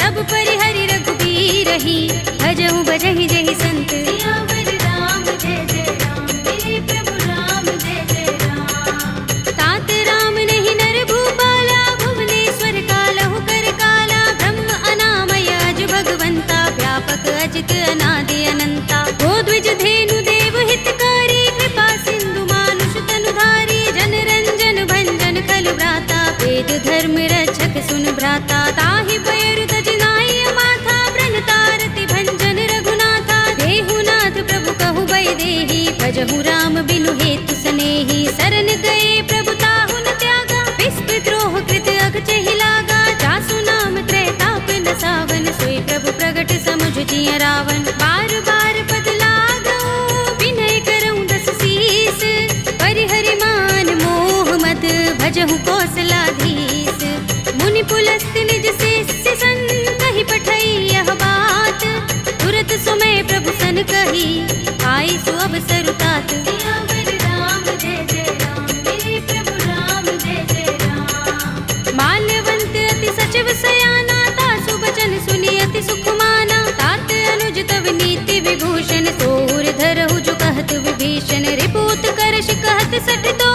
सब परिहरि रघुबीर ही, भजहु भजहि जहि संत, सियावर राम जय जय राम, मेरे प्रभु राम जय जय राम। तात राम नहीं नर भूपाला, भुवनेश्वर कालहु कर काला, ब्रह्म अनामय अज भगवंता, व्यापक अजित अनादि अनंता, गोद्विज धेनु देव हितकारी, कृपा सिंधु मानुष तनुधारी, जन रंजन भंजन खल भ्राता, वेद धर्म रक्षक सुन भ्राता, ताहि पैरु तज नाई माथा, ब्रन तारति भंजन रघुनाथा, देहु नाथ प्रभु कहु बै देहि, भजहु राम बिनु हेतु सनेहि, शरण गए प्रभु ताहु न त्यागा, विस्पि द्रोह कृत अघचहि लागा, जासु नाम त्रैताप न सावन, सोई प्रभु प्रगट समुझ जिय रावण, बार बार पद लागऊ, विनय करऊँ दस शीस, परिहरि मान मोह मद, भजहु कौशलाधीश, मुनि पुलस्त निज शिष्य सन, कहि पठई यह बात, तुरत सुमय प्रभु सन कही, आई सु अवसर तात, सियावर राम जय जय राम, मेरे प्रभु राम जय जय राम। माल्यवंत अति सचिव सयाना, तासु बचन सुनि अति सुख माना, तात अनुज तव नीति विभूषण, सोर धरहु जो कहत विभीषण, रिपूत करश कहत सठ तो,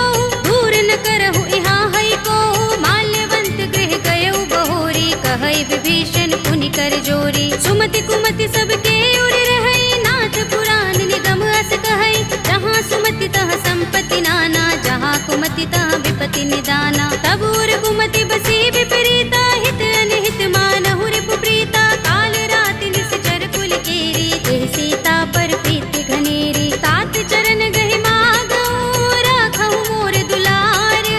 दूर न करहु यहाँ हई को, माल्यवंत गृह गयउ बहोरी, कहई विभीषण पुनि कर जोरी, सुमति कुमति सबके उर रहई, नाथ पुराण निगम अस कहई, जहाँ सुमति तहाँ संपत्ति नाना, जहाँ कुमति तहाँ विपत्ति निदाना, तब उर कुमति बसी विपरीता, हित अनहित मानहु रिपु प्रीता, काल राति निश्चर कुल केरी, देह सीता पर प्रीति घनेरी, तात चरण गहि मागऊ, राखहु मोर दुलार,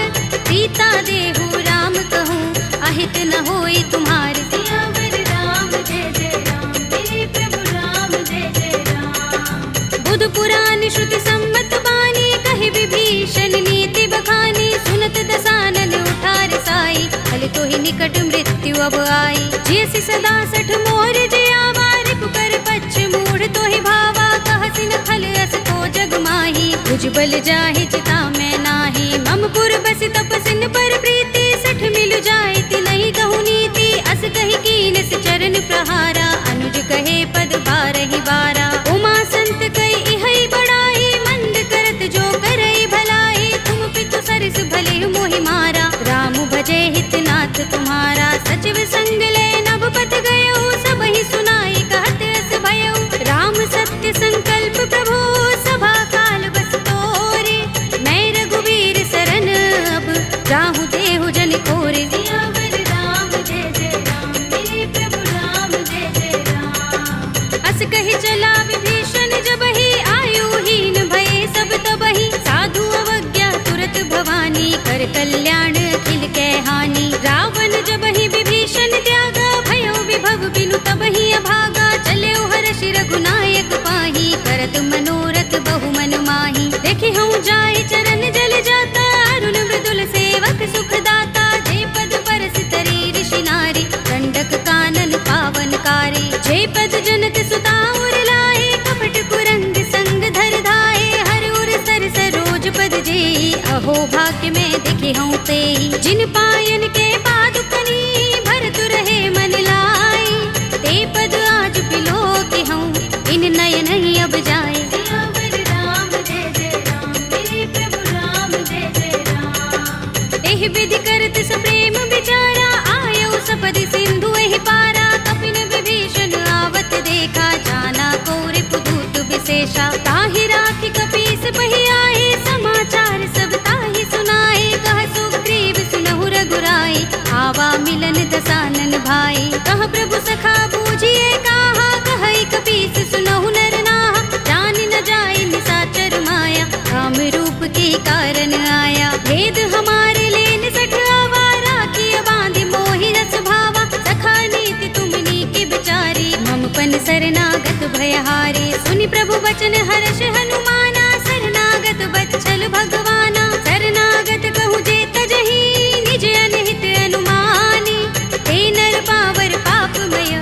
सीता देहु राम कहूँ, अहित न होई तुम्हार, सियावर राम जय जय राम, मेरे प्रभु राम जय जय राम। बुध पुराण श्रुति सम्मत बानी, कहि विभीषण नीति बखानी, सुनत दसानन उठार साई, फल तो ही निकट मृत्यु अब आई, जैसी सदा सठ मोर जयावा, रिपु कर पच्छ मूढ़ तो ही भावा, कहसिन खल अस को जग माही, तुझ बल जाहि चिता मैं नाही, मम पुर बस तपसिन पर प्रीति, सठ मिलु जायति नहीं कहु नीति, अस कहि कीन चरण प्रहारा, अनुज कहि कर कल्याण अखिल कै हानि। रावण जब ही विभीषण त्यागा, भयो विभव बिनु तब ही अभागा। चले हर्षि रघुनायक पाही, करत मनोरथ बहु मन माही। देखे हूँ जाय चरण जल जाता, अरुण मृदुल सेवक सुख दाता। जे पद परस तरी ऋषि नारी, दंडक कानन पावनकारी। जे पद जनक सुता उर लाए, कपट कुरंग संग धर धाए। हर उर सर सरोज पद जेई, अहो भाग्य में देखे हूँ तेई। जिन पायन के पादुकनी, भरत रहे मन लाई। ते पद आज पिलो के हूँ, इन नयन ही अब जाए। सियावर राम जय जय राम, मेरे प्रभु राम जय जय राम। एहि विधि करत सप्रेम विचारा, आयो सपदि सिंधु एहि पारा। कपिन विभीषण आवत देखा, जाना कौरि पुदूत विशेषा। ताहि राखि कपीस पहि आए, समाचार सब ताहि सुनाए। कह सुग्रीव सुनहु रघुराई, आवा मिलन दसानन भाई। कह प्रभु सखा बूझिए कहा, कहई कपीस सुनहु नर नाहा। जान न जाए निशाचर माया, काम रूप के कारण आया। भेद हमारे लेन सठ आवारा, किय बांधि मोहि रस भावा। सखा नीति तुमनी के बिचारी, मम पन शरणागत भयहारी। सुनि प्रभु बचन हर्ष हनुमाना, शरणागत बच्चल भगवाना। शरणागत कहूँ जे तजहि, निज अनहित अनुमानी। ते नर पावर पापमय,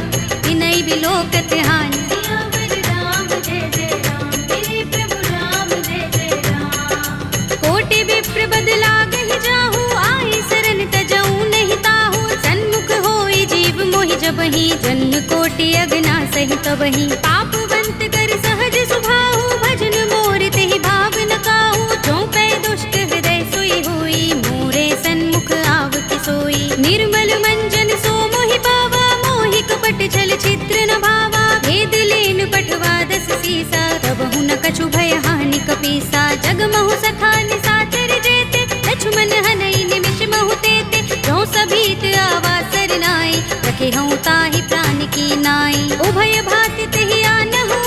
विनय बिलोकत हानि। सियावर राम जय जय राम, मेरे प्रभु राम जय जय राम। कोटि विप्र बद लागहि जाहु, आए शरण तजऊ नहीं ताहु। सन्मुख होई जीव मोहि जबहि, जन्म कोटि अगना सहि तबहि। पापवंत कर सहज सुभाहु, भजन मोर तेहि भाव न काहू। जो पै दुष्ट हृदय सोई होई, मोरे सन्मुख आव कि सोई। निर्मल मंजन सो मोहि पावा, मोहि कपट छल छिद्र न भावा। भेद लेन पठवा दस सीसा, तबहु न कछु भय हानि कपीसा। जग महु सखा निशाचर जेते, लक्ष्मण हनई निमिष महु तेते। जो सभीत आवा सरनाई, रखे हूँ ताहि प्राण की नाई। उभय भाति तेहि आनहु,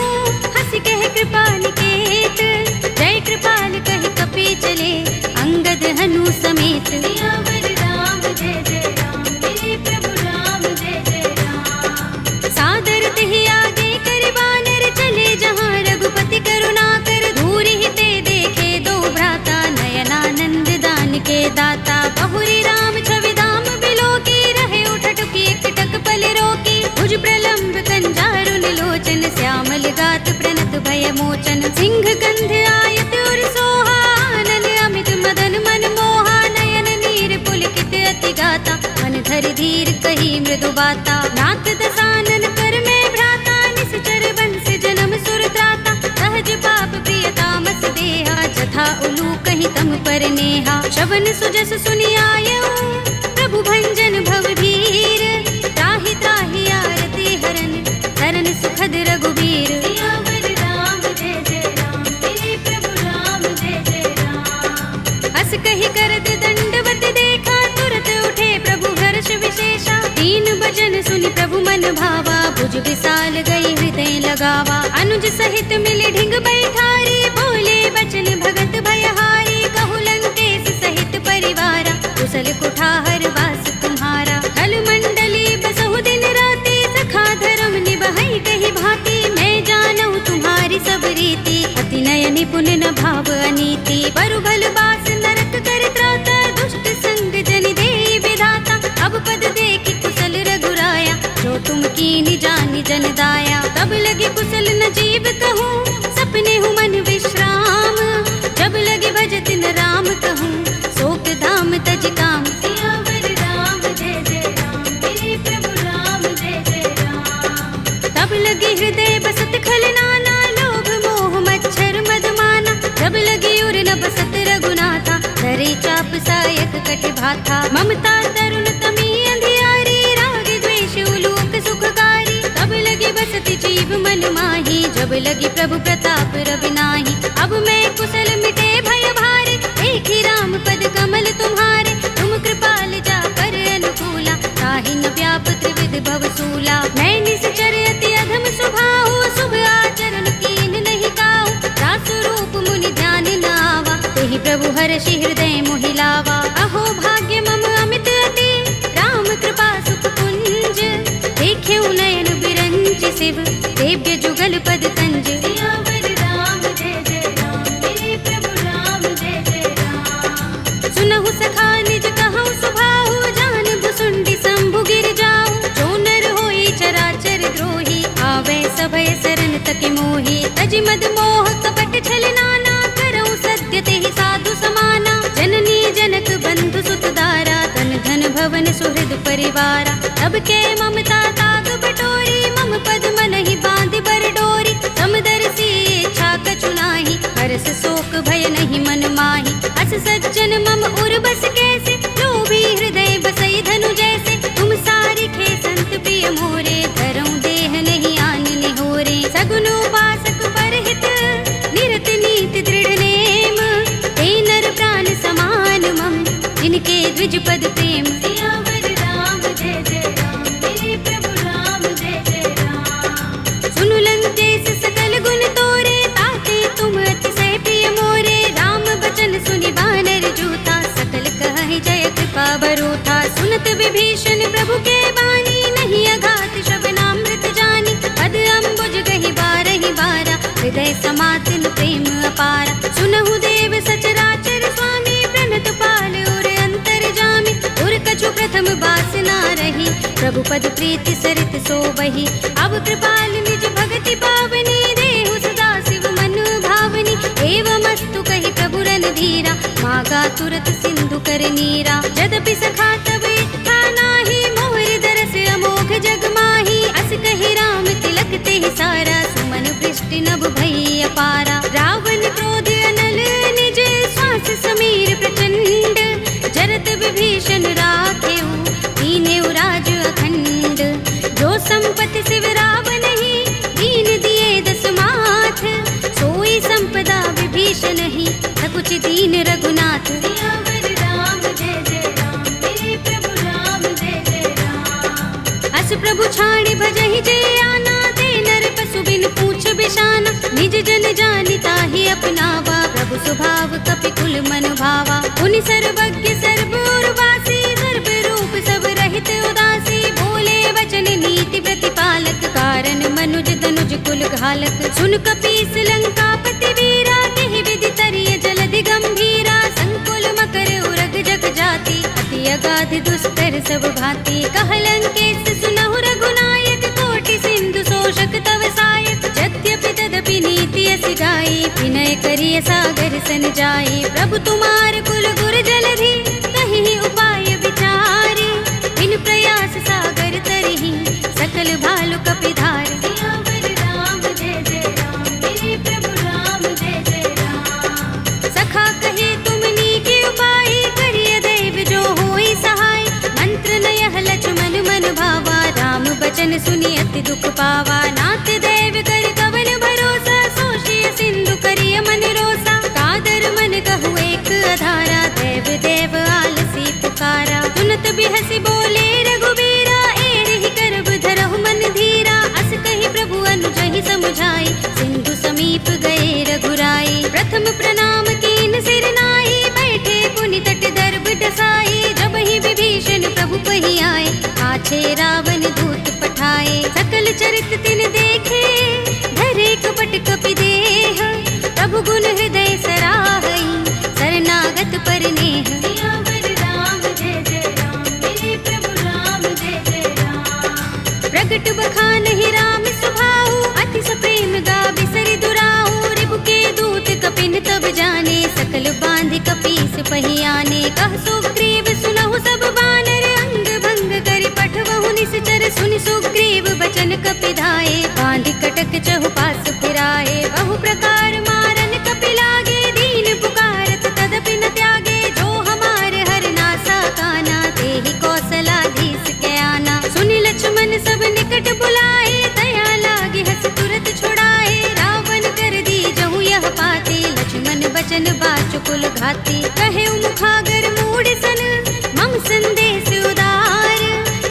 हंस कह कृपाल केत। जय कृपाल कहि कपी चले, अंगद हनु समेत। सियावर राम जय जय राम, मेरे प्रभु राम जय जय राम। सादर तेहि आगे कर बानर, चले जहाँ रघुपति करुणा कर। दूर ही ते देखे दो भ्राता, नयनानंद दान के दाता। बहुरी राम छवि धाम बिलोकी, रहे उठटुकी एकटक पल रोकी। भुज प्रलंब कंजारुन लोचन, श्यामल गात प्रणत भय मोचन। सिंह कंध आयत उर सोहा, आनन अमित मदन मन मोहा। नयन नीर पुलकित अति गाता, मन धरि धीर कही मृदु बाता। नाथ दसानन कर में भ्राता, निश्चर बंस जन्म सुर त्राता। सहज पाप प्रिय तामस देहा, जथा उलू कहीं तम पर नेहा। श्रवण सुजस सुनि आयऊ, प्रभु भंजन भव भीर। त्राहि त्राहि आरती हरन, शरण सुखद रघुबीर। सियावर राम जय जय राम, मेरे प्रभु राम जय जय राम। हस कहि करत दंडवत देखा, तुरत उठे प्रभु हर्ष विशेषा। दीन बचन सुनि प्रभु मन भावा, भुज विशाल गई हृदय लगावा। अनुज सहित मिले ढिंग बैठारी, बोले बचन भगत भयहारी। कहु लंकेश सहित परिवारा, कुशल कुठार वास तुम्हारा। कल मंडली बसहु दिन राति, सखा धर्म निबहै कहि भांति। मैं जानऊ तुम्हारी सब रीति, अति नय निपुण न भाव अनीति। बरु भल बास नरक कर त्राता, दुष्ट संग जन देई विधाता। अब पद देखि कुशल रघुराया, जो तुम कीनि जानि जन दाया। तब लगे कुशल न जीव कहूँ, सपने हूँ मन विश्राम। जब लगे भजत न राम कहूँ, शोक धाम तज काम। सियावर राम जय जय राम, मेरे प्रभु राम जय जय राम। तब लगे हृदय बसत खल नाना, लोभ मोह मच्छर मद माना। जब लगे उर न बसत रघुनाथा, धरे चाप सायक कटि भाथा। ममता तरुण तमी अंधियारी, राग द्वेष उलूक सुखकारी। तब लगे बसत जीव मन माही, जब लगे प्रभु प्रताप रवि नाही। अब मैं कुशल मिटे भय भारे, एक ही राम पद कमल तुम्हारे। तुम कृपाल जा कर अनुकूला, ताहि न व्याप त्रिविध भव सूला। मैं निश्चर अति अधम स्वभाव, शुभ आचरण कीन नहीं काहू। दास रूप मुनि ध्यान न आवा, तेहि प्रभु हर्षि हृदय मोहि लावा। शिव देव्य जुगल पद कंज। सियावर राम जय जय राम, मेरे प्रभु राम जय जय राम। सुनहु सखा निज कहु सुभाहु, जान भुसुंडी शंभु गिर जाऊ। जो नर होई चराचर द्रोही, आवे सभय शरण तक मोही। तज मद मोह कपट छल नाना, करऊं सत्य तेहि साधु समाना। जननी जनक बंधु सुत दारा, तन धन भवन सुहृद परिवारा। तब के ममता ताग बटोरी, मम पद मन ही बांध बर डोरी। समदर्शी इच्छा कछु नाही, हरस शोक भय नहीं मन माही। अस सज्जन मम उर बस कैसे, जो भी हृदय बसई धनु जैसे। तुम सारी खे संत प्रिय मोरे, धरऊं देह नहीं आन निहोरे। सगुन उपासक परहित, निरत नीति दृढ़ नेम। ते नर प्राण समान मम, जिनके द्विज पद प्रेम। सियावर राम जय जय राम, मेरे प्रभु राम जय जय राम। सुनु लंकेश सकल गुण तोरे, ताते तुम अतिशय प्रिय मोरे। राम बचन सुनि बानर जूथा, सकल कहहि जय कृपा बरूथा। सुनत विभीषण प्रभु के बानी, नहीं अघात श्रवणामृत जानी। पद अम्बुज गहि बारहि बारा, हृदय समातिन प्रेम अपारा। सुनहु देव सचराचर स्वामी, प्रणत पाल उर अंतर जामी। उर कछु प्रथम बासना रही, प्रभु पद प्रीति सरित सोबहि। अब कृपाल निज भगति पावनी, देहु सदा शिव मन भावनी। एवमस्तु कहि प्रभु रणधीरा, मागा तुरत सिंधु कर नीरा। यद्यपि सखा तब इच्छा नाही, मोर दरस अमोघ जग माही। अस कहि राम तिलक तेहि सारा, सुमन वृष्टि नभ भई अपारा। रावण क्रोध अनल निज, श्वास समीर प्रचंड। जरत विभीषण राखेउ, दीनेउ राज अखंड। जो संपत्ति शिव रावण ही, दीन दिए दस माथ। सोई संपदा विभीषण ही, सकुच दीन रघुनाथ। सियावर राम जय जय राम, मेरे प्रभु राम जय जय राम। अस प्रभु छाड़ी भजहि जय आना, ते नर पशु बिन पूछ बिशाना। निज जन जानि ताहि अपनावा, प्रभु स्वभाव कपि कुल मन भावा। पुनि सर्वज्ञ सर्व उर्वासी, सर्व रूप सब रहित उदासी। बोले वचन नीति प्रतिपालक, कारण मनुज तनुज कुल घालक। सुन कपीस लंकापति वीरा, केहि विधि तरिय जलधि गंभीरा। संकुल मकर उरग जग जाति, अति अगाध दुस्तर सब भांति। कह लंकेश सुनहु रघुनायक, कोटि सिंधु शोषक तव सायक। यद्यपि तदपि नीति अस गाई, विनय करिय सागर सन जाई। प्रभु तुम्हार कुल गुर जलधि, कहि उपाय विचारी। बिन प्रयास सागर तरहि, सकल भालु कपिधार। सियावर राम जय जय राम, मेरे प्रभु राम जय जय राम। सखा कहे तुम नीके उपाय, करिय दैव जो होई सहाय। मंत्र नयह लक्ष्मण मन भावा, राम बचन सुनि अति दुख पावा। नाथ दैव कर कवन भरोसा, सोषिय सिंधु करिय मन रोसा। कादर मन कहु एक अधारा, देव देव आलसी पुकारा। सुनत बिहसि बोले रघुबीरा, एहि करब धरहु मन धीरा। अस कहि प्रभु अनुजहि समुझाई, सिंधु समीप गए रघुराई। प्रथम प्रणाम कीन सिर नाई, बैठे पुनि तट दर्भ डसाई। जब ही विभीषण प्रभु पहि आए, पाछे रावण दूत पठाए। सकल चरित तिन देखे, धरे कपट कपि देह। प्रभु गुण हृदय सराहई, शरणागत पर नेह। सियावर राम जय जय राम, मेरे प्रभु राम जय जय राम। प्रगट बखानहि राम सुभाऊ, अति सप्रेम गाबि सरि दुराऊ। रिपु के दूत कपिन तब जाने, सकल बांधि कपीस पहि आने। कह सुग्रीव सुनहु सब बानर, अंग भंग करि पठवहु निश्चर। सुनि सुग्रीव बचन कपिधाए, बांधि कटक चहुपास फिराए। बहु प्रकार मारन कपि लागे, दीन पुकारत तदपि न त्यागे। जो हमार हर नासा काना, तेहि कौशलाधीश के आना। सुनि लक्ष्मण सब निकट बुलाए, दया लागे हस तुरत छुड़ाए। रावण कर दी जहु यह पाती, लक्ष्मण बचन बाचुकुल घाती। कहे मुखागर मूढ़ सन, मम संदेश उदार।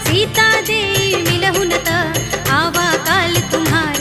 सीता दे मिलहु न त, आवा काल तुम्हार।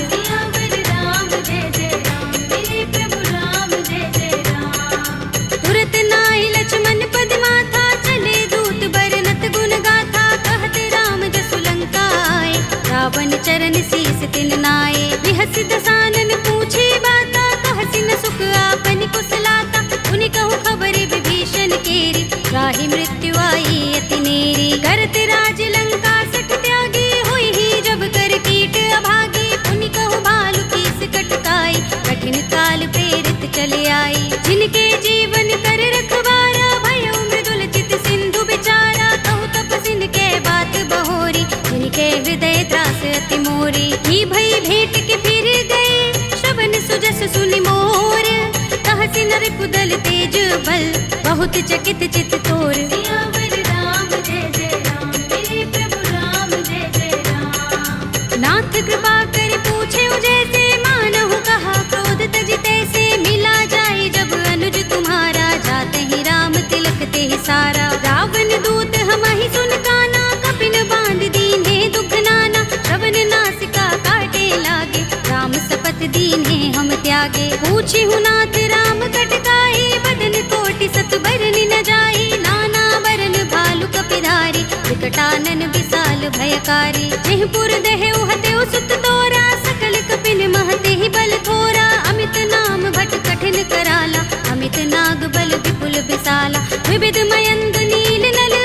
रिपुदल तेज बल, बहुत चकित चित तोर। सियावर राम जय जय राम, मेरे प्रभु राम जय जय राम। नाथ कृपा कर पूछे जैसे, मानहु कहा क्रोध तज तैसे। मिला जाए जब अनुज तुम्हारा, जाते ही राम तिलक ते सारा। रावण दूत हम ही सुन काना, कपिन बांध दीन्हे दुख नाना। श्रवण नासिका काटे लागे, राम सपत दीन्हे हम त्यागे। पूछी हूँ नाथ राम कटकाई, बदन कोटि सत बरन न जाई। नाना बरन भालु कपिधारी, विकटानन विशाल भयकारी। जेहपुर देहु हतेउ सुत तोरा, सकल कपिन महते ही बल थोरा। अमित नाम भट कठिन कराला, अमित नाग बल विपुल विशाला। विविध मयंद नील नल,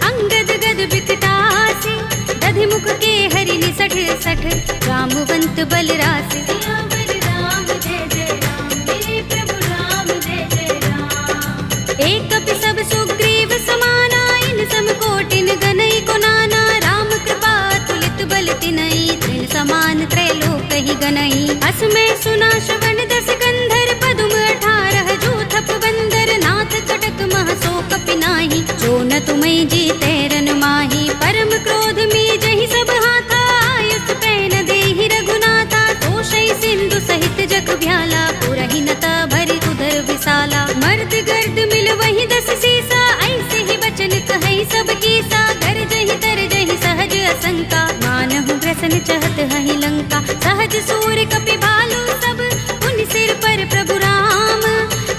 अंगद गद विकटासी। दधि मुख के हरि निसठ सठ, रामवंत बल रासि। सियावर राम जय जय राम, मेरे प्रभु राम जय जय राम। एक कपि सब सुग्रीव समाना, इन सम कोटिन गनई को नाना। राम कृपा तुलित बल तिनई, तृण समान त्रैलोक ही गनई। अस में सुना श्रवण दस गंधर, पदुम 18 जूथप बंदर। नाथ कटक मह सो कपि नाही, जो न तुम्हें जीते रन माही। परम क्रोध में जहि सब हाथा, आयुष पैन देहि रघुनाथा। तोषै सिंधु सहित जग भ्याला, पुरहि नता भरि उदर विशाला। मर्द गर्द मिल वही 10 सीसा, ऐसे ही बचन कहै सब कीसा। गरजहि तरजहि सहज असंका, मानहु ग्रसन चहत हहि लंका। सहज सूर कपि भालु सब, उन सिर पर प्रभु राम।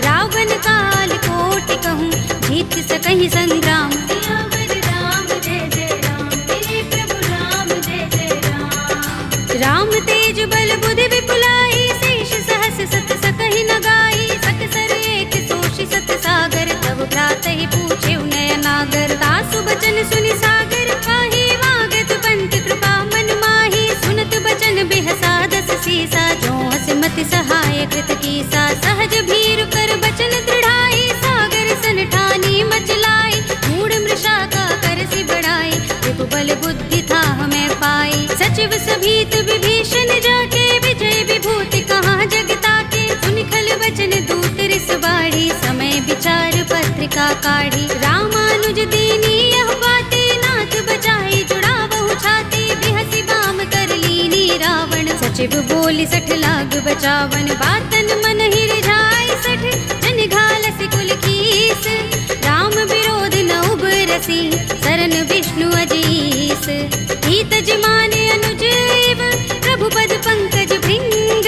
रावण काल कोटि कहूँ, जीत सकहि संग्राम। सियावर राम जय जय राम, मेरे प्रभु राम जय जय राम। राम तेज बल बुद्धि विपुलाई, शेष सहस सत सकहि न गाई। सकसर एक सोषि सत सागर, तब भ्रातहि पूछे नयनागर। तासु बचन सुनि सागर पाहि, मागत पंत कृपा मन माहि। सुनत बचन बिहसा 10 सीसा, जो हस मति सहाय कृत कीसा। सहज भीरु कर बचन दृढ़ाई, सागर सन ठानी मचलाई। मूढ़ मृषा का करसि बढ़ाई, रिपु बल बुद्धि था हमें पाई। सचिव सभीत विभीषण जाके, विजय विभूति कहाँ जगता के। सुनि खल बचन दूत रिस बाढ़ी, समय विचार पत्रिका काढ़ी। रामानुज दीनी यह बाते, नाथ बचाई जुड़ावहु छाती। बिहसि बाम कर लीनी रावण, सचिव बोली 60 लाग बचावन। बातन मन ही रिझाई 60, जन घालसि कुल कीस। राम विरोध न उबरसी, सरन विष्णु अजीस। हित जिमाने अनुजीव, प्रभु पद पंकज भृंग।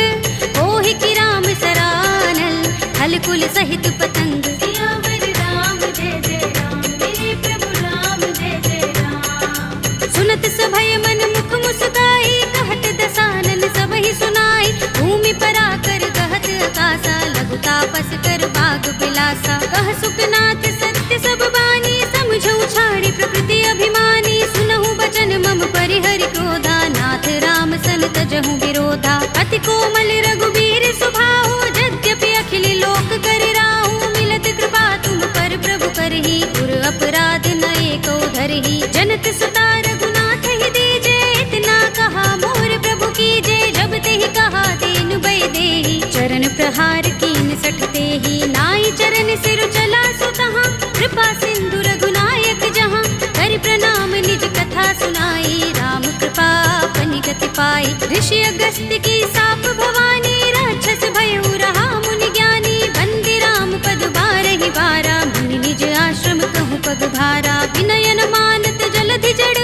ओहि की राम सरानल, हल कुल सहित पतंग। सियावर राम जय जय राम, मेरे प्रभु राम जय जय राम। सुनत सभय मन मुख मुस्काई, कहत दसानन सबहि सुनाई। भूमि पराकर गहत आकाशा, लघु तापस कर बाग बिलासा। कह सुखनाथ सत्य सब बानी, समझौ छाड़ी प्रकृति अभिमानी। सुनहु बचन मम परिहरि क्रोधा, नाथ राम सन तजहु विरोधा। अति कोमल रघुबीर सुभाहु, यद्यपि अखिल लोक कर राहु। मिलत कृपा तुम पर प्रभु करही, पुर अपराध न एको धरही। जनत सुता रघुनाथ ही दीजे, इतना कहा मोर प्रभु कीजे। जब तेहि कहा दीन भय देहि, चरण प्रहार कीन 60 तेहि। नाई चरण सिर चला सुतहाँ, कृपा सिंधु रघुनायक जहाँ। कर प्रणाम निज कथा सुनाई, राम कृपा अपनि गति पाई। ऋषि अगस्त्य की साप भवानी, राक्षस भयउ रहा मुनि ज्ञानी। बंदी राम पद बारहि बारा, मुनि निज आश्रम कहूँ पग भारा। विनयन मानत जलधि जड़,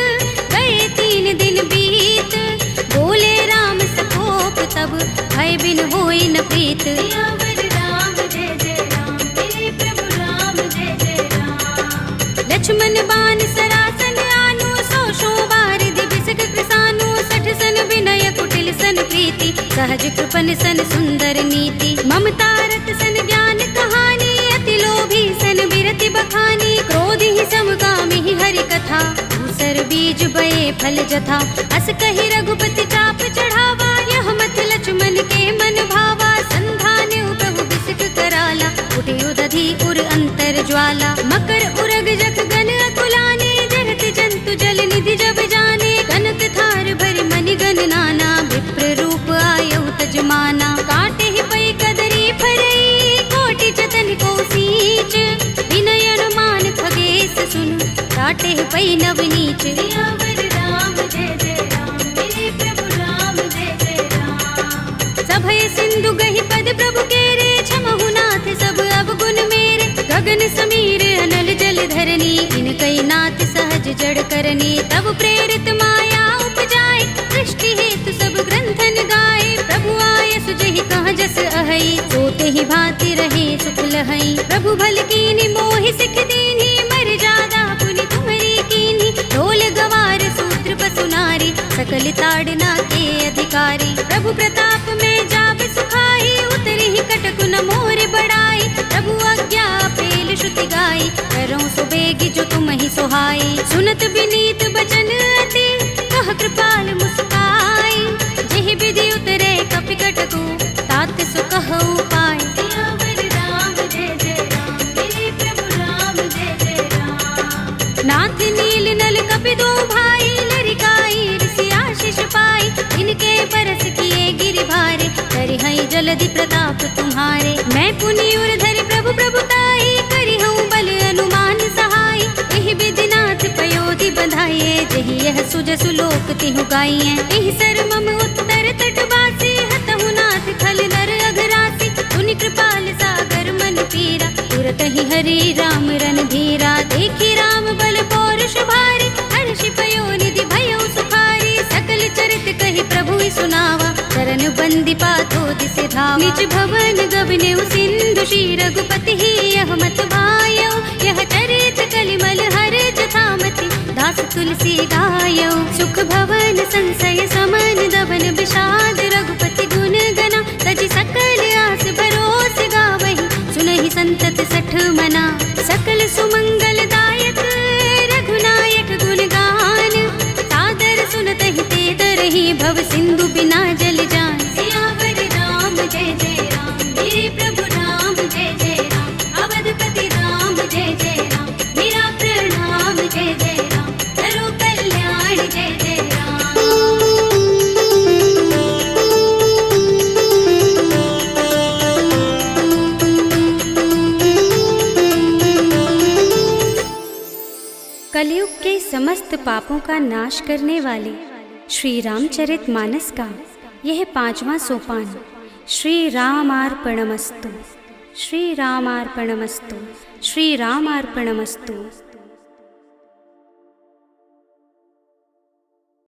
गए 3 दिन बीत। बोले राम सकोप तब, भय बिन होई न प्रीत। सियावर राम जय जय राम, मेरे प्रभु राम जय जय राम। लक्ष्मण बान सरासन आनु, सौ बारिधि बिसक कृसानु। 60 सन विनय कुटिल सन प्रीति, सहज कृपन सन सुंदर नीति। ममता रत सन ज्ञान कहानी, अति लोभी सन बिरति बखानी। क्रोध ही समगामी ही हरि कथा, दूसर बीज बये फल जथा। अस कहि रघुपति चाप चढ़ावा, यह मत लक्ष्मण के मन भावा। संधान्यु प्रभु बिसक कराला, उठे उदधि उर अंतर ज्वाला। मकर उरग जख गन अकुलाने, जरत जंतु जल निधि जब जाने। कनक थार भरि मनि गन नाना, विप्र रूप आयु तजमाना। काटे ही पै कदरी फरई, कोटि काटे पई नवनीच। सियावर राम जय जय राम, मेरे प्रभु राम जय जय राम। सभय सिंधु गहि पद प्रभु केरे, छमहु नाथ सब अवगुण मेरे। गगन समीर अनल जल धरनी, इनकई नाथ सहज जड़ करनी। तब प्रेरित माया उपजाए, सृष्टि हेतु सब ग्रंथन गाए। प्रभु आय सुजहि कहाँ जस अहै, सोते ही भांति रहे सुख लहै। प्रभु भल कीनी मोहि सिख दीनी, मर जादा पुनि तुम्हरी कीनी। ढोल गवार सूत्र पसु नारी, सकल ताड़ना के अधिकारी। प्रभु प्रताप में जाब सुखाई, उतरी ही कटकु न मोर बड़ाई। प्रभु आज्ञा पेल श्रुति गाई, करो सो बेगी जो तुम ही सोहाई। सुनत विनीत बचन अति, कह कृपाल मुस्काई। जेहि विधि उतरे कपि कटकु, तात सो कहु पाय। सियावर राम जय जय राम, मेरे प्रभु राम जय जय राम। नाथ नील नल कपि दो भाई, लरिकाई ऋषि आशीष पाई। इनके बरस किए गिरि भारे, करिहै जलधि प्रताप तुम्हारे। मैं पुनि उर धरि प्रभु प्रभुताई, करिहऊँ बल अनुमान सहाय। एहि विधि नाथ पयोधि बधाइए, जेहि यह सुजसु लोक तिहु गाइए। एहि सर मम उत्तर तट बासी, हतहु नाथ खल नर अघरासी। सुनि कृपाल सागर मन पीरा, तुरत ही हरि राम रन धीरा। देखी राम बल पौरुष भारी, हर्षि पयो निधि भयो सुखारी। सकल चरित कहि प्रभु सुनावा, चरण बंदी पाथो दिसि धावा। निज भवन गबनेउ सिंधु श्री रघुपति ही, यह मत भायो। यह चरित कलिमल हर जथामति, दास तुलसी गायो। सुख भवन संशय समन, दबन विषाद रघुपति गुण गना। तजि सकल आस भरोस गावहि, सुनहि संतत सठ मना। सकल सुमंगल दायक रघुनायक गुण गान, सादर सुनतहि ते तरहि भव सिंधु बिना जल जान। सियावर राम जय जय राम, मेरे प्रभु राम जय जय राम। अवधपति राम जय जय राम, मेरा प्रणाम जय जय राम। करो कल्याण जय जय राम। कलयुग के समस्त पापों का नाश करने वाले श्री रामचरितमानस का यह 5वां सोपान श्री रामार्पणमस्तु, श्री रामार्पणमस्तु, श्री रामार्पणमस्तु।